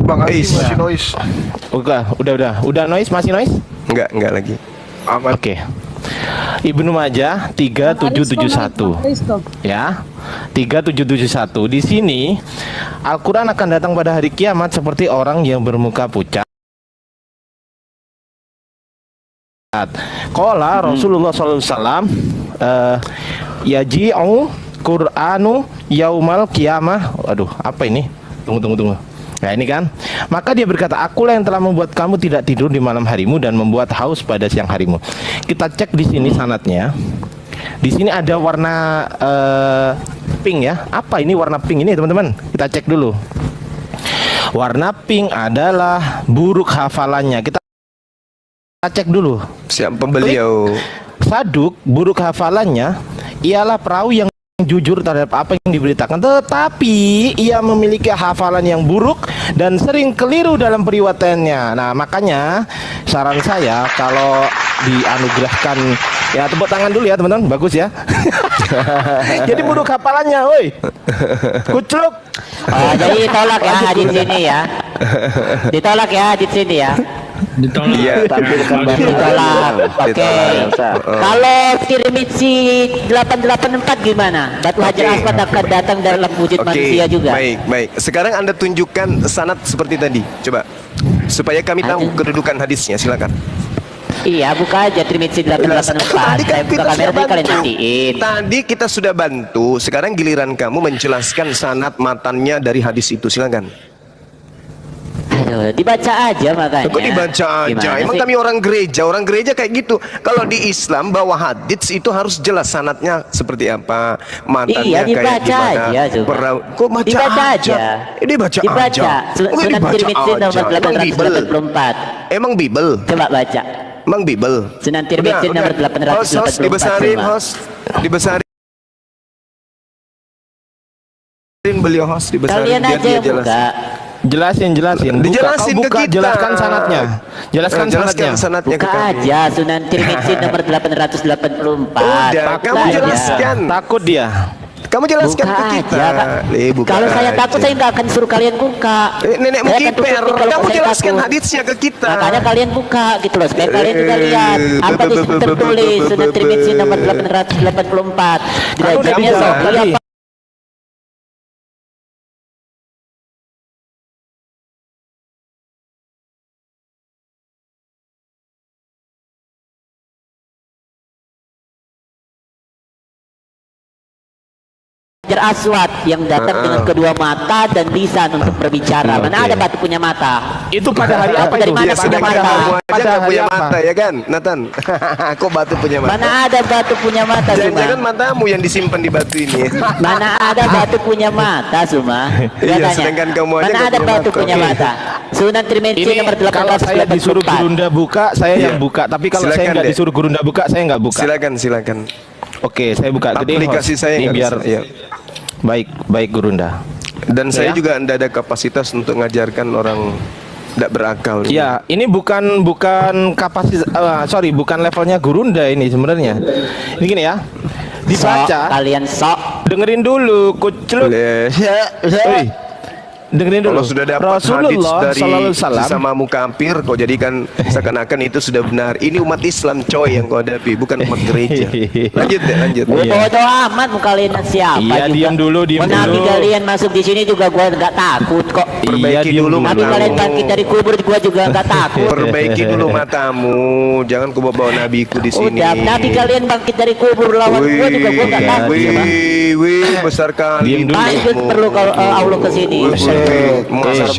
Bang Ais masih noise. Udah noise, masih noise? Enggak lagi. Aman. Oke. Ibnu Majah 3771 ya. 3771 di sini Al-Qur'an akan datang pada hari kiamat seperti orang yang bermuka pucat. Qala Rasulullah sallallahu alaihi wasallam yaji'u Qur'anu yaumal qiyamah. Aduh, apa ini? Tunggu. Nah ini kan, maka dia berkata, akulah yang telah membuat kamu tidak tidur di malam harimu dan membuat haus pada siang harimu. Kita cek di sini sanadnya. Di sini ada warna pink ya. Apa ini warna pink ini teman-teman? Kita cek dulu. Warna pink adalah buruk hafalannya. Kita cek dulu. Siapa beliau? Saduk buruk hafalannya ialah perawi yang jujur terhadap apa yang diberitakan, tetapi ia memiliki hafalan yang buruk dan sering keliru dalam periwayatannya. Nah makanya saran saya kalau dianugerahkan ya, tepuk tangan dulu ya teman-teman, bagus ya. Jadi buruk hafalannya, woi. Kucluk. Jadi ditolak ya hadis ini ya. Ditolak ya hadis ini ya. Ditolak. Iya. Tampilkan Ditolak. Oke. Ditolak. Kalau Tirmidzi 884 gimana? Batu Hajar Aswad akan datang dalam wujud manusia juga. Baik. Sekarang Anda tunjukkan sanad seperti tadi. Coba. Supaya kami tahu kedudukan hadisnya, silakan. Iya, buka aja Tirmidzi 884. Saya buka kamera tadi kalian matiin. Tadi kita sudah bantu. Sekarang giliran kamu menjelaskan sanad matannya dari hadis itu, silakan. Aduh, dibaca aja makanya. Kok dibaca aja? Gimana Emang sih? kami orang gereja kayak gitu. Kalau di Islam bawa hadits itu harus jelas sanatnya seperti apa, matannya Iya, kayak dibaca gimana. aja coba. Kok baca Dibaca aja? aja. Dibaca Dibaca. aja. Enggak Sunan dibaca Tirmidzi aja. nomor Emang Bible. 884. Emang Bible. Coba baca. Emang Bible. Sunan Tirmidzi nomor 884. Host, dibesarin, Coba. host. Dibesarin beliau host, dibesarin Kalian biar aja dia yang jelas. buka. Jelasin. Dijelasin Kau ke buka, kita. jelaskan sanatnya. Jelaskan sanatnya. Buka aja Sunan Tirmidzi nomor 884. Udah, Buka kamu aja. jelaskan. Takut dia. Kamu jelaskan Buka ke kita. aja, Pak. Buka Kalau saya aja. takut saya nggak akan suruh kalian buka. Nenekmu Saya akan kiper. tutup kalau Kamu saya jelaskan takut. hadisnya ke kita. Makanya kalian buka gitu loh, supaya kalian juga lihat apa di situ tertulis Sunan Tirmidzi nomor 884. Kan udah Derajatnya dibuka Sahih tadi. apa? Hajar Aswad yang datang dengan kedua mata dan lisan untuk berbicara. Mana ada batu punya mata? Itu pada hari apa Dari itu? mana punya mata? Kamu aja Pada nggak hari punya apa? mata ya kan, Nathan? Kok batu punya mata? Mana ada batu punya mata, Suma? Jangan-jangan matamu yang disimpan di batu ini. Mana ada batu punya mata, Suma? Iya, Katanya. sedangkan kamu aja Mana nggak ada punya batu mata. punya Oke. mata? Sunan Trimenti Ini nomor kalau saya disuruh 1884. Gurunda buka, saya yang buka. Tapi kalau saya Silakan, nggak Dek. disuruh Gurunda buka, saya nggak buka. Silakan. Oke, saya buka. Gede, Aplikasi host. saya Ini nggak biar bisa, iya. baik Gurunda. Dan saya Ya. juga tidak ada kapasitas untuk mengajarkan orang tidak berakal. Ya, ini bukan kapasitas, bukan levelnya Gurunda ini sebenarnya. Ini gini ya, dibaca. Kalian sok. Dengerin dulu, kucluk. Hei, dengerin dulu. Kalau sudah dapat hadis Rasulullah dari sallallahu alaihi wasallam. sesamamu kafir, kau jadikan seakan-akan itu sudah benar. Ini umat Islam coy yang kau hadapi, bukan umat gereja. Lanjut deh, lanjut. Bodoh amat mau kalian siapa Iya, juga. diam dulu. Nabi kalian masuk di sini juga gua nggak takut kok. Perbaiki Iya, dulu diam Nabi dulu. kalian bangkit dari kubur gua juga nggak takut. Perbaiki dulu matamu, jangan kau bawa nabiku di sini. Udah, Nabi kalian bangkit dari kubur lawan gua juga gua nggak takut. Wih, besar kali. Diam dulu. Lanjut perlu kalau Allah ke sini. Masya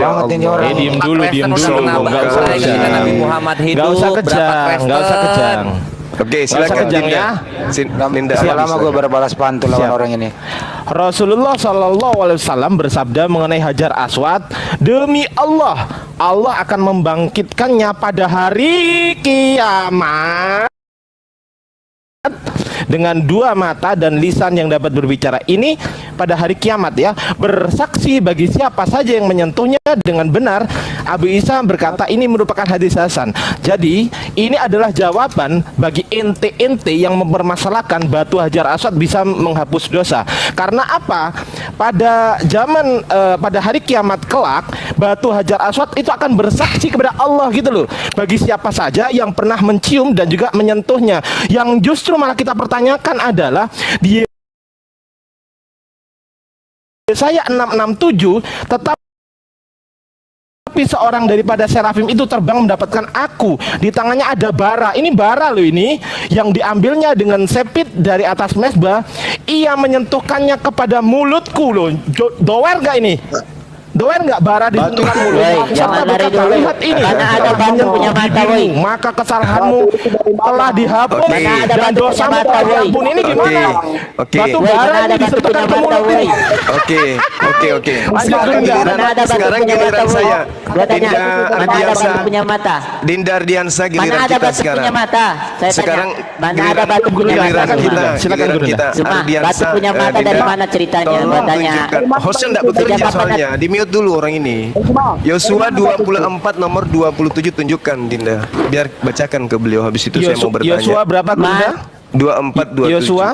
Allah. Diam dulu. Nggak usah Kita kejang. Nabi Muhammad hidup. Nggak usah berapa kejang. Nggak usah Kristen. kejang. Oke, usah silakan kejang Dinda. ya. Dinda, Siap. lama gue berbalas pantun Siap. orang ini. Rasulullah Shallallahu Alaihi Wasallam bersabda mengenai Hajar Aswad, demi Allah, Allah akan membangkitkannya pada hari kiamat dengan dua mata dan lisan yang dapat berbicara. Ini pada hari kiamat ya, bersaksi bagi siapa saja yang menyentuhnya dengan benar. Abu Isa berkata ini merupakan hadis hasan. Jadi ini adalah jawaban bagi ente-ente yang mempermasalahkan batu Hajar Aswad bisa menghapus dosa. Karena apa? Pada zaman pada hari kiamat kelak, batu Hajar Aswad itu akan bersaksi kepada Allah gitu loh. Bagi siapa saja yang pernah mencium dan juga menyentuhnya. Yang justru malah kita pertanyakan adalah di Yesaya 667 tetapi seorang daripada serafim itu terbang mendapatkan aku, di tangannya ada bara. Ini bara loh, ini yang diambilnya dengan sepit dari atas mezbah. Ia menyentuhkannya kepada mulutku loh. Doer gak ini? Doer nggak bara ditentukan mulut? Woi, jangan lari dulu. Lihat ini. Mana ada batu punya mata, woi. Maka kesalahanmu telah dihapus Mana ada dan batu punya dosamu mata, telah woi. diampuni. Ini gimana? Oke. Batu Woi, bara mana ada ini batu disentuhkan punya ke mata, mulut woi. ini. Oke. Lanjut, Dinda. Mana ada batu Sekarang punya giliran mata, woi. saya. Gua tanya, Dinda mana ada Ardiansa. batu punya mata? Dinda Ardiansa Mana giliran ada kita batu sekarang. punya mata? Saya Sekarang tanya, mana ada batu punya mata? giliran Suma? kita. Silakan, Giliran Gurunda. kita. Suma, Ardiansa, batu punya mata Dinda, dari mana ceritanya? tolong Gua tanya. tunjukkan. Hostnya enggak bekerja Sejak kapan soalnya. Di mute dulu orang ini. Yosua 24 nomor 27 tunjukkan Dinda. Biar bacakan ke beliau, habis itu saya mau bertanya. Yosua berapa, Gurunda? 2427. Yosua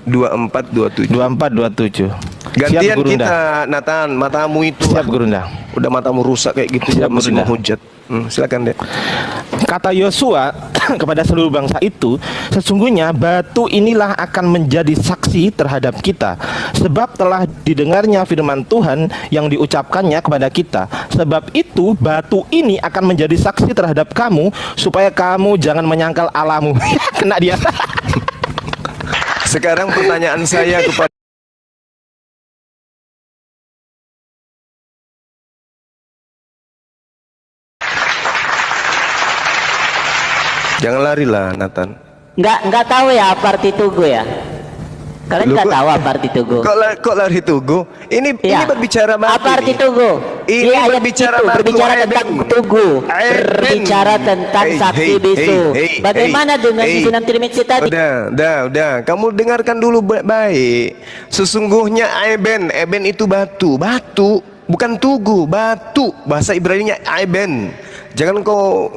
2427. 2427. Gantian Siap, Gurunda. kita, Nathan, matamu itu Siap, Gurunda. udah matamu rusak kayak gitu Siap, ya, masih Gurunda. mau hujat. Silakan deh. Kata Yosua kepada seluruh bangsa itu, sesungguhnya batu inilah akan menjadi saksi terhadap kita, sebab telah didengarnya firman Tuhan yang diucapkannya kepada kita. Sebab itu batu ini akan menjadi saksi terhadap kamu, supaya kamu jangan menyangkal Allahmu. Kena dia. Sekarang pertanyaan saya kepada jangan lari lah, Nathan. Nggak tahu ya apa arti tugu ya? Kalian Lu nggak kok- tahu apa arti tugu? Kok lari tugu? Ini Iya. berbicara mati. Apa arti nih. tugu? Ini ayat berbicara itu, mati, berbicara tentang Eben. tugu, Eben. berbicara tentang Hey, saksi hey, bisu. hey, Bagaimana hey, dengan hey. Sunan Trimisi tadi? Udah. Kamu dengarkan dulu baik-baik. Sesungguhnya Eben itu batu, bukan tugu, batu. Bahasa Ibraninya Eben. Jangan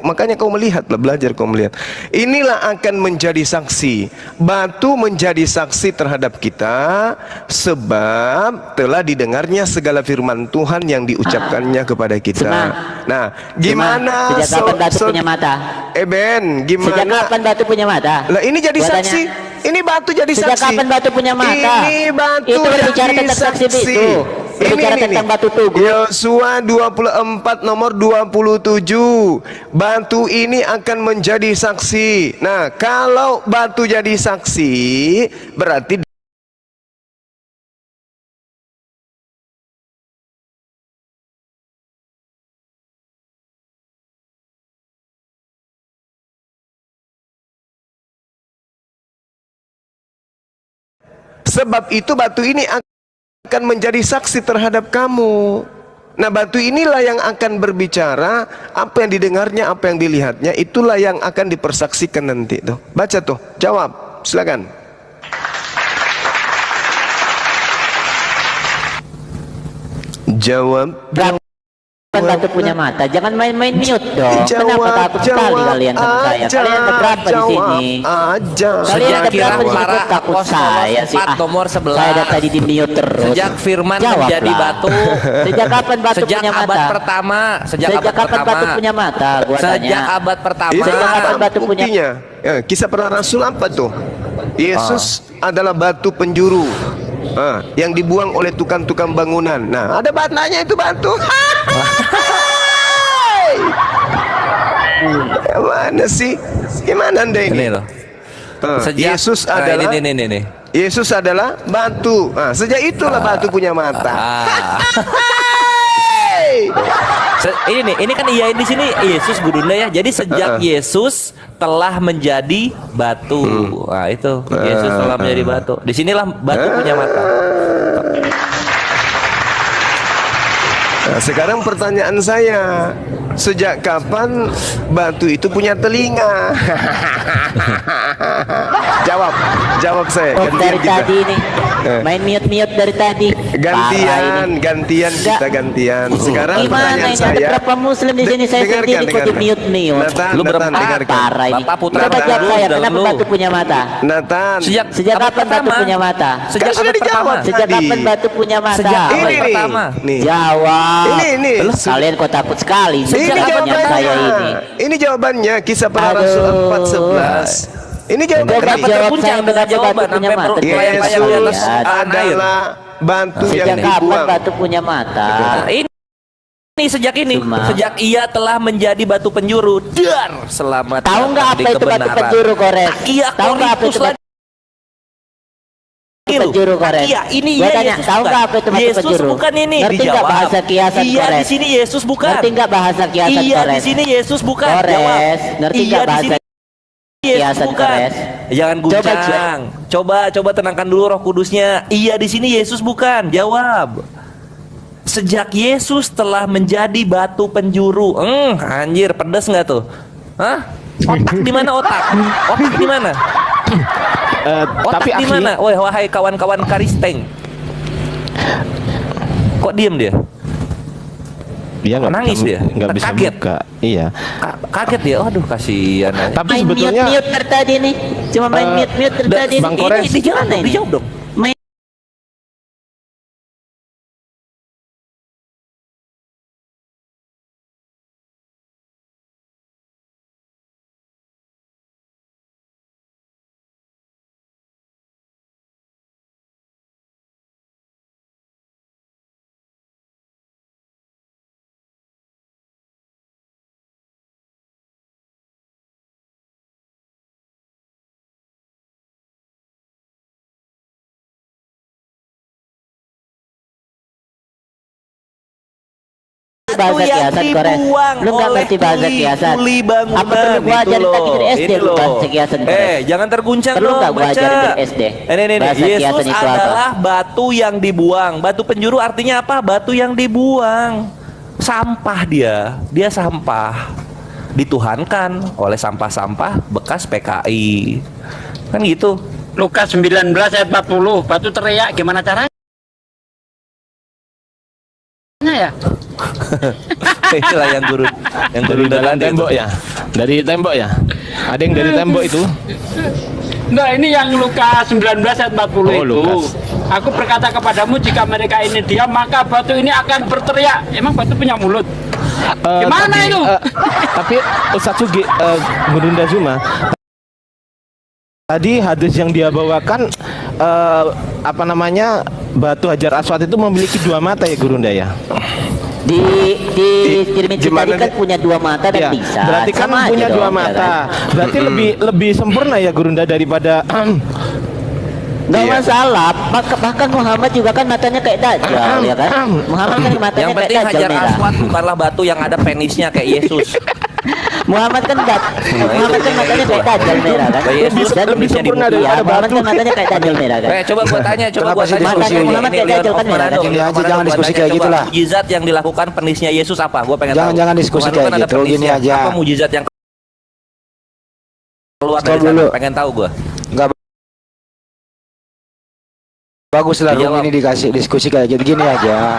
makanya kau melihatlah, belajar kau melihat. Inilah akan menjadi saksi. Batu menjadi saksi terhadap kita sebab telah didengarnya segala firman Tuhan yang diucapkannya kepada kita. Suma. Nah, gimana? Sejak kapan batu punya mata? Eben, gimana? Sejak kapan batu punya mata? Lah ini jadi Gua saksi. tanya. Ini batu jadi Sejak saksi. kapan batu punya mata? Ini batu Itu berbicara jadi tentang saksi saksi. bisu. Berbicara tentang batu tugu. Yosua 24 nomor 27. Batu ini akan menjadi saksi. Nah, kalau batu jadi saksi, berarti Sebab itu batu ini akan menjadi saksi terhadap kamu. Nah, batu inilah yang akan berbicara, apa yang didengarnya, apa yang dilihatnya, itulah yang akan dipersaksikan nanti tuh. Baca tuh, jawab, silakan. Jawab. Batu punya mata, jangan main-main mute dong. Kenapa takut sekali kalian sama saya? Kalian ada berapa di sini? Kalian ada berapa di sini takut saya sih? Nomor 11. Saya ada tadi di mute terus. Sejak firman Jawablah. menjadi batu. Sejak kapan batu Sejak punya mata? abad pertama. Sejak kapan batu punya mata? Gua Sejak tanya. abad pertama. Itu kapan batu punya? buktinya? Ya, kisah para rasul apa tuh? Yesus adalah batu penjuru. Yang dibuang oleh tukang-tukang bangunan. Nah, ada batanya itu batu. Mana sih? Gimana anda ini? Ini loh. Yesus adalah ini. Yesus adalah batu. Sejak itulah batu punya mata. Ini kan iya di sini Yesus Gurunda ya. Jadi sejak Yesus telah menjadi batu. Nah, itu Yesus telah menjadi batu. Disinilah batu punya mata. Nah, sekarang pertanyaan saya, sejak kapan batu itu punya telinga? Jawab saya. Dari kita. tadi nih, main mute dari tadi. Gantian kita gantian. Sekarang Gimana pertanyaan ini? saya. Ada berapa muslim di sini? Saya sendiri kok di mute. Nathan, Lu berempat. dengarkan. Parah ini. Bapak putra Coba jawab saya, kenapa batu punya mata? Nathan. Sejak kapan batu punya mata? Sejak Kan sudah abad pertama. dijawab. Sejak tadi. kapan batu punya mata? Sejak abad Ini nih. pertama. Nih. Jawab. Ini. Kalian kok takut sekali? Ini Sejak kapan jawabannya. saya ini? Ini jawabannya kisah para Aduh. rasul 4:11. Ini jawabannya. Coba Kenapa jawab terguncang saya dengan batu jawaban punya sampai mata? melayang-layang di atas Yesus air? adalah batu yang Sejak kapan dibuang. batu punya mata? Nah, ini sejak ini, Cuma- sejak ia telah menjadi batu penjuru, dar selamat Tahu nggak datang apa di itu batu kebenaran. penjuru, Kores? Iya, Tahu nggak apa itu batu penjuru, Kores? Iya, ini Gua iya tanya, Yesus tahu bukan. nggak apa itu batu Yesus penjuru? bukan ini. Ngerti nggak Dijawab. bahasa kiasan, Iya, Kores? di sini Yesus bukan. Ngerti nggak bahasa kiasan, Iya, di Kores? sini Yesus bukan. Kores, Jawab. ngerti Iya, nggak di bahasa sini Yesus kiasan, bukan. Kores? Jangan guncang. Coba tenangkan dulu Roh Kudusnya. Iya, di sini Yesus bukan. Jawab. Sejak Yesus telah menjadi batu penjuru. Anjir, pedas nggak tuh? Hah? Otak di mana otak? Otak di mana? Otak Tapi di mana? Wahai kawan-kawan Karisteng. Kok diem dia? Dia nggak Nangis bisa, dia? nggak bisa Kaget? buka. Iya. Kaget dia. Aduh, kasihan. Tapi Main sebetulnya mute dari tadi nih. Cuma main mute dari tadi. Bang Kores, Ini dijawab dong, ini? dijawab dong. Bahasa kiasan, Kores. Lu nggak ngerti bahasa kiasan. Apa perlu gua ajarin tadi dari SD lu bahasa kiasan, Kores? Jangan terguncang Perlu dong, nggak gua baca. ajarin dari SD? Ini. Bahasa Yesus kiasan itu apa? adalah batu yang dibuang. Batu penjuru artinya apa? Batu yang dibuang. Sampah dia sampah. Dituhankan oleh sampah-sampah bekas PKI. Kan gitu. Lukas 19 ayat 40, batu teriak, gimana caranya ya? Itulah yang guru dari dalam tadi tembok itu. ya. Dari tembok ya. Ada yang dari tembok itu. Nah, ini yang Lukas 19 ayat 40 Oh, itu. Lukas. Aku berkata kepadamu, jika mereka ini diam, maka batu ini akan berteriak. Emang batu punya mulut? Gimana Tapi, itu? Tapi Ustaz Sugi, Gurunda Zuma, tadi hadis yang dia bawakan apa namanya, batu Hajar Aswad itu memiliki dua mata ya Gurunda ya. Di Tirmidzi tadi kan punya dua mata dan Ya, bisa. berarti kan Sama aja punya dong, dua ya mata. kan? Berarti lebih sempurna ya Gurunda daripada Nggak masalah. Bahkan Muhammad juga kan matanya kayak Dajjal, ya kan? Muhammad kan matanya Yang kayak penting Dajjal Hajar merah. Aswad bukanlah batu yang ada penisnya kayak Yesus. Muhammad kan matanya kayak dajjal merah kan. Yesus Dan lebih sempurna iya, daripada Muhammad batu. kan matanya kayak dajjal merah kan. Coba gua tanya, Matanya Muhammad kayak dajjal kan merah kan. Gini aja, jangan diskusi kayak gitulah. Mujizat yang dilakukan penisnya Yesus apa? Gua pengen tahu. Jangan diskusi Tuhan lu kayak kan ada gitu, gini penisnya. aja. Apa mujizat yang keluar Stop dari sana? dulu. Pengen tahu gua. Nggak bagus lah Dijawab. room ini dikasih diskusi kayak gitu. Gini aja.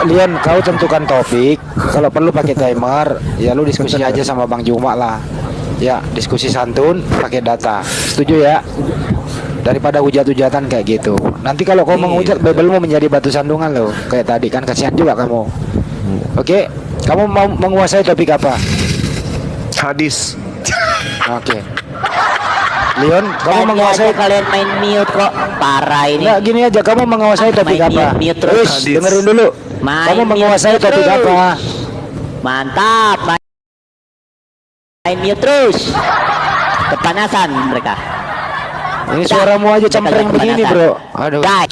Lian, kau tentukan topik. Kalau perlu pakai timer, ya lu diskusi aja sama Bang Juma lah. Ya, diskusi santun pakai data. Setuju ya? Daripada hujat-hujatan kayak gitu. Nanti kalau kau menghujat, Biblemu menjadi batu sandungan lo. Kayak tadi kan, kasihan juga kamu. Oke, kamu mau menguasai topik apa? Hadis. Oke. Leon, kamu Tadi menguasai aja kalian main mute kok. Parah ini. Nggak, gini aja, kamu menguasai topik Main apa? mute terus. Terus dengerin dulu. Kamu menguasai mute topik terus. apa? Mantap. Main mute terus. Kepanasan mereka. Ini suaramu aja cempreng Mereka begini, kepanasan. bro. Aduh. Guys,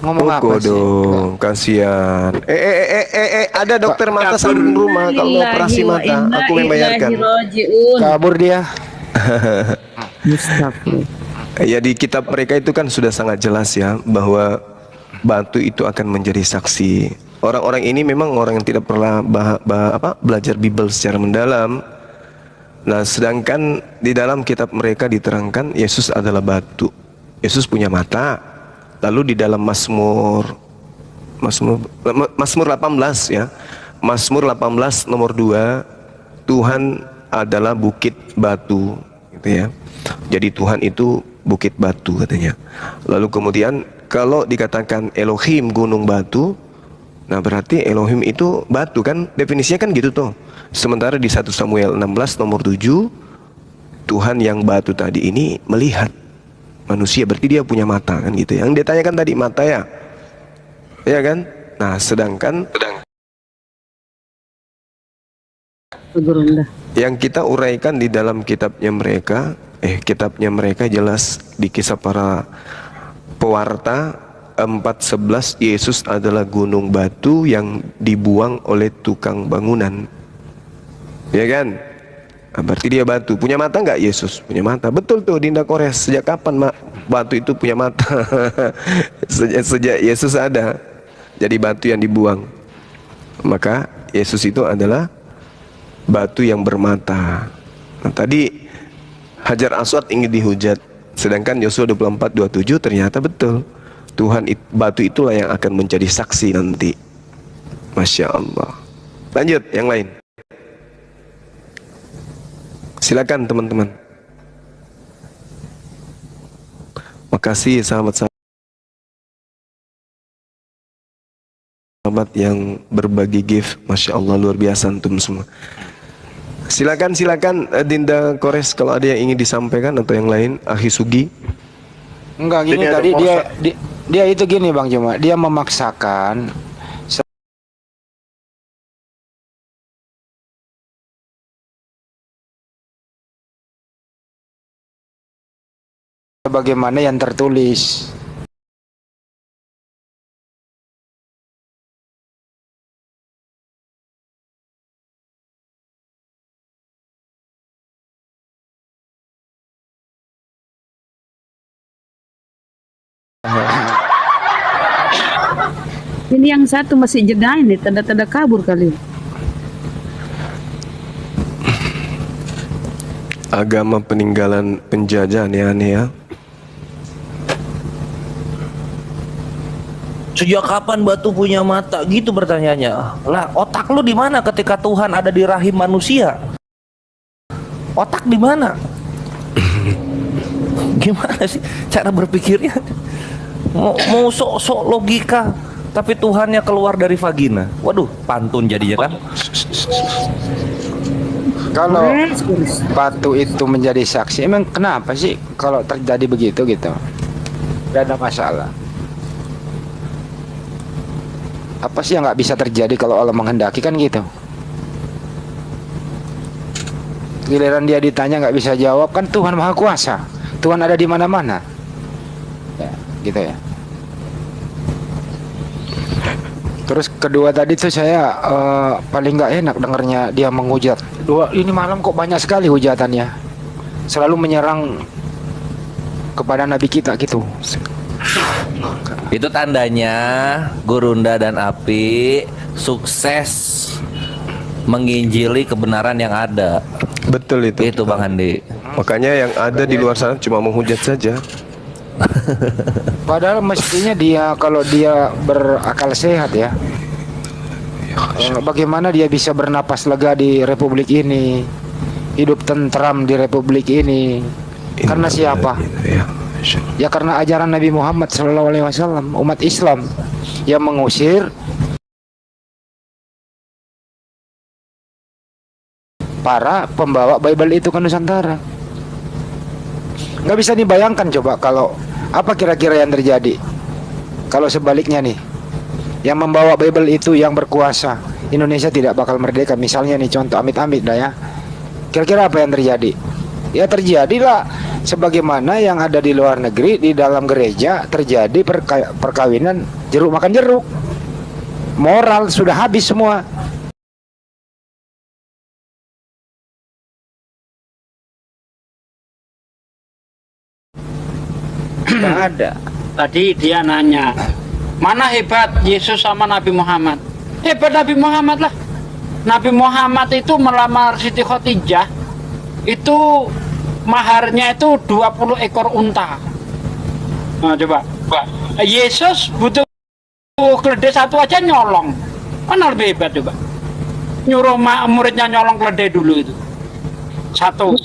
Ngomong apa Koko sih? dong, kasihan. Ada dokter mata samping rumah kalau mau operasi mata, aku membayarkan. Kabur dia. Ya di kitab mereka itu kan sudah sangat jelas ya bahwa batu itu akan menjadi saksi. Orang-orang ini memang orang yang tidak pernah belajar Bible secara mendalam. Nah, sedangkan di dalam kitab mereka diterangkan Yesus adalah batu. Yesus punya mata. Lalu di dalam Mazmur 18 ya. Mazmur 18 nomor 2, Tuhan adalah bukit batu gitu ya. Jadi Tuhan itu bukit batu katanya. Lalu kemudian kalau dikatakan Elohim gunung batu, nah berarti Elohim itu batu kan, definisinya kan gitu tuh. Sementara di 1 Samuel 16 nomor 7, Tuhan yang batu tadi ini melihat manusia, berarti dia punya mata kan gitu. Yang dia tanyakan tadi mata ya. Ya kan? Nah, sedangkan yang kita uraikan di dalam kitabnya mereka jelas di Kisah Para Pewarta 4:11, Yesus adalah gunung batu yang dibuang oleh tukang bangunan. Ya kan? Nah, berarti dia batu. Punya mata nggak Yesus? Punya mata. Betul tuh Dinda Kores. Sejak kapan batu itu punya mata? Sejak Yesus ada. Jadi batu yang dibuang. Maka Yesus itu adalah batu yang bermata. Nah, tadi Hajar Aswad ingin dihujat, sedangkan Yosua 24:27 ternyata betul. Batu itulah yang akan menjadi saksi nanti. Masya Allah. Lanjut yang lain. Silakan teman-teman. Makasih sahabat-sahabat yang berbagi gift. Masya Allah, luar biasa antum semua. Silakan Dinda Kores, kalau ada yang ingin disampaikan atau yang lain. Akhi Sugi. Enggak gini, tadi dia itu gini Bang Juma, dia memaksakan bagaimana yang tertulis. Ini yang satu masih jeda ini, tanda-tanda kabur kali. Agama peninggalan penjajah aneh-aneh ya. Sejak kapan batu punya mata? Gitu pertanyaannya. Lah, otak lu di mana ketika Tuhan ada di rahim manusia? Otak di mana? Gimana sih cara berpikirnya? Mau sok-sok logika, tapi Tuhannya keluar dari vagina. Waduh, pantun jadinya kan? Kalau batu itu menjadi saksi, emang kenapa sih kalau terjadi begitu gitu? Gak ada masalah. Apa sih yang nggak bisa terjadi kalau Allah menghendaki, kan gitu? Giliran dia ditanya nggak bisa jawab, kan Tuhan Maha Kuasa. Tuhan ada di mana-mana. Ya, gitu ya. Terus kedua tadi tuh saya paling nggak enak dengarnya dia menghujat. Ini malam kok banyak sekali hujatannya. Selalu menyerang kepada Nabi kita gitu. Itu tandanya Gurunda dan Api sukses menginjili kebenaran yang ada. Betul itu. Itu Bang Andi. Makanya yang ada di luar sana cuma menghujat saja. Padahal mestinya dia kalau dia berakal sehat ya. Bagaimana dia bisa bernapas lega di republik ini, hidup tentram di republik ini? Karena siapa? Ya karena ajaran Nabi Muhammad SAW, umat Islam yang mengusir para pembawa Bible itu ke Nusantara. Nggak bisa dibayangkan coba kalau apa kira-kira yang terjadi kalau sebaliknya nih, yang membawa Bible itu yang berkuasa, Indonesia tidak bakal merdeka misalnya nih, contoh amit-amit dah ya. Kira-kira apa yang terjadi? Ya terjadilah sebagaimana yang ada di luar negeri, di dalam gereja terjadi perkawinan jeruk makan jeruk. Moral sudah habis semua. Tidak ada. Tadi dia nanya, mana hebat Yesus sama Nabi Muhammad? Hebat Nabi Muhammad lah. Nabi Muhammad itu melamar Siti Khadijah, itu maharnya itu 20 ekor unta. Nah coba, Yesus butuh keledai satu aja nyolong. Mana lebih hebat coba? Nyuruh muridnya nyolong keledai dulu itu. Satu.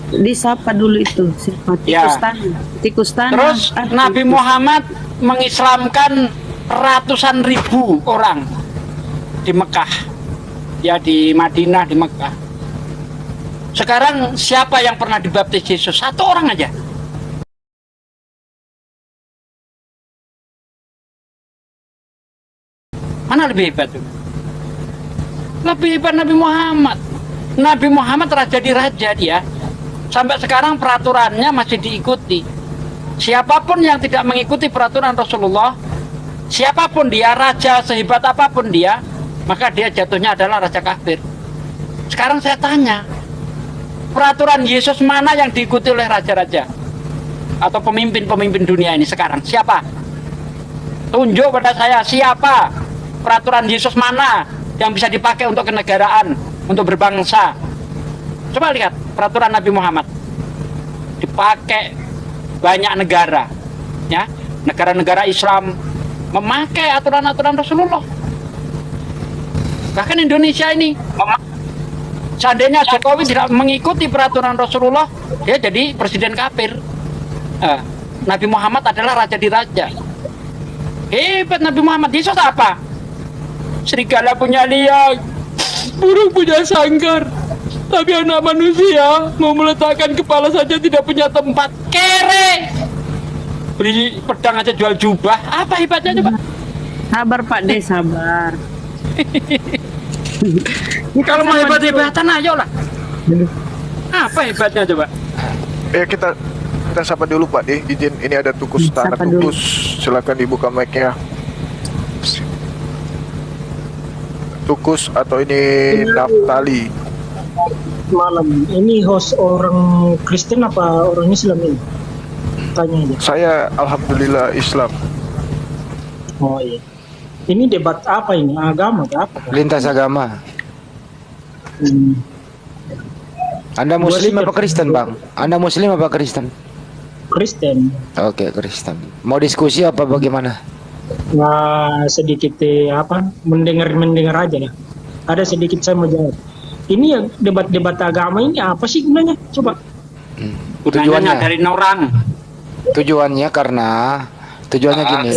Disapa dulu itu siapa? Tikus tanah. Terus Nabi Muhammad mengislamkan ratusan ribu orang di Mekah, ya di Madinah, di Mekah. Sekarang siapa yang pernah dibaptis Yesus? Satu orang aja. Mana lebih hebat tuh? Lebih hebat Nabi Muhammad. Nabi Muhammad raja di raja dia. Sampai sekarang peraturannya masih diikuti. Siapapun yang tidak mengikuti peraturan Rasulullah, siapapun dia, raja sehebat apapun dia, maka dia jatuhnya adalah raja kafir. Sekarang saya tanya, peraturan Yesus mana yang diikuti oleh raja-raja atau pemimpin-pemimpin dunia ini sekarang? Siapa? Tunjuk pada saya, siapa? Peraturan Yesus mana yang bisa dipakai untuk kenegaraan, untuk berbangsa? Coba lihat peraturan Nabi Muhammad dipakai banyak negara, ya, negara-negara Islam memakai aturan-aturan Rasulullah. Bahkan Indonesia ini, seandainya Jokowi tidak mengikuti peraturan Rasulullah, dia jadi presiden kafir. Nabi Muhammad adalah raja di raja. Hebat Nabi Muhammad. Yesus apa? Serigala punya liang, burung punya sangkar, tapi anak manusia mau meletakkan kepala saja tidak punya tempat. Kere, beli pedang aja jual jubah. Apa hebatnya coba? Sabar Pak De, sabar. Kalau mau hebat-hebatan ayo lah. Apa hebatnya coba? Kita sapa dulu Pak De, izin ini ada Tukus tanah Tukus, silakan dibuka mic-nya. Tukus atau ini Naftali? Malam ini host orang Kristen apa orang Islam ini? Tanya aja. Saya alhamdulillah Islam. Oh iya. Ini debat apa ini? Agama atau apa? Lintas agama. Anda Muslim apa Kristen, Bang? Anda Muslim apa Kristen? Kristen. Oke, Kristen. Mau diskusi apa bagaimana? Nah, sedikit mendengar aja ya. Ada sedikit saya mau jawab. Ini yang debat-debat agama ini apa sih gunanya? Coba. Tujuannya dari orang. Tujuannya gini.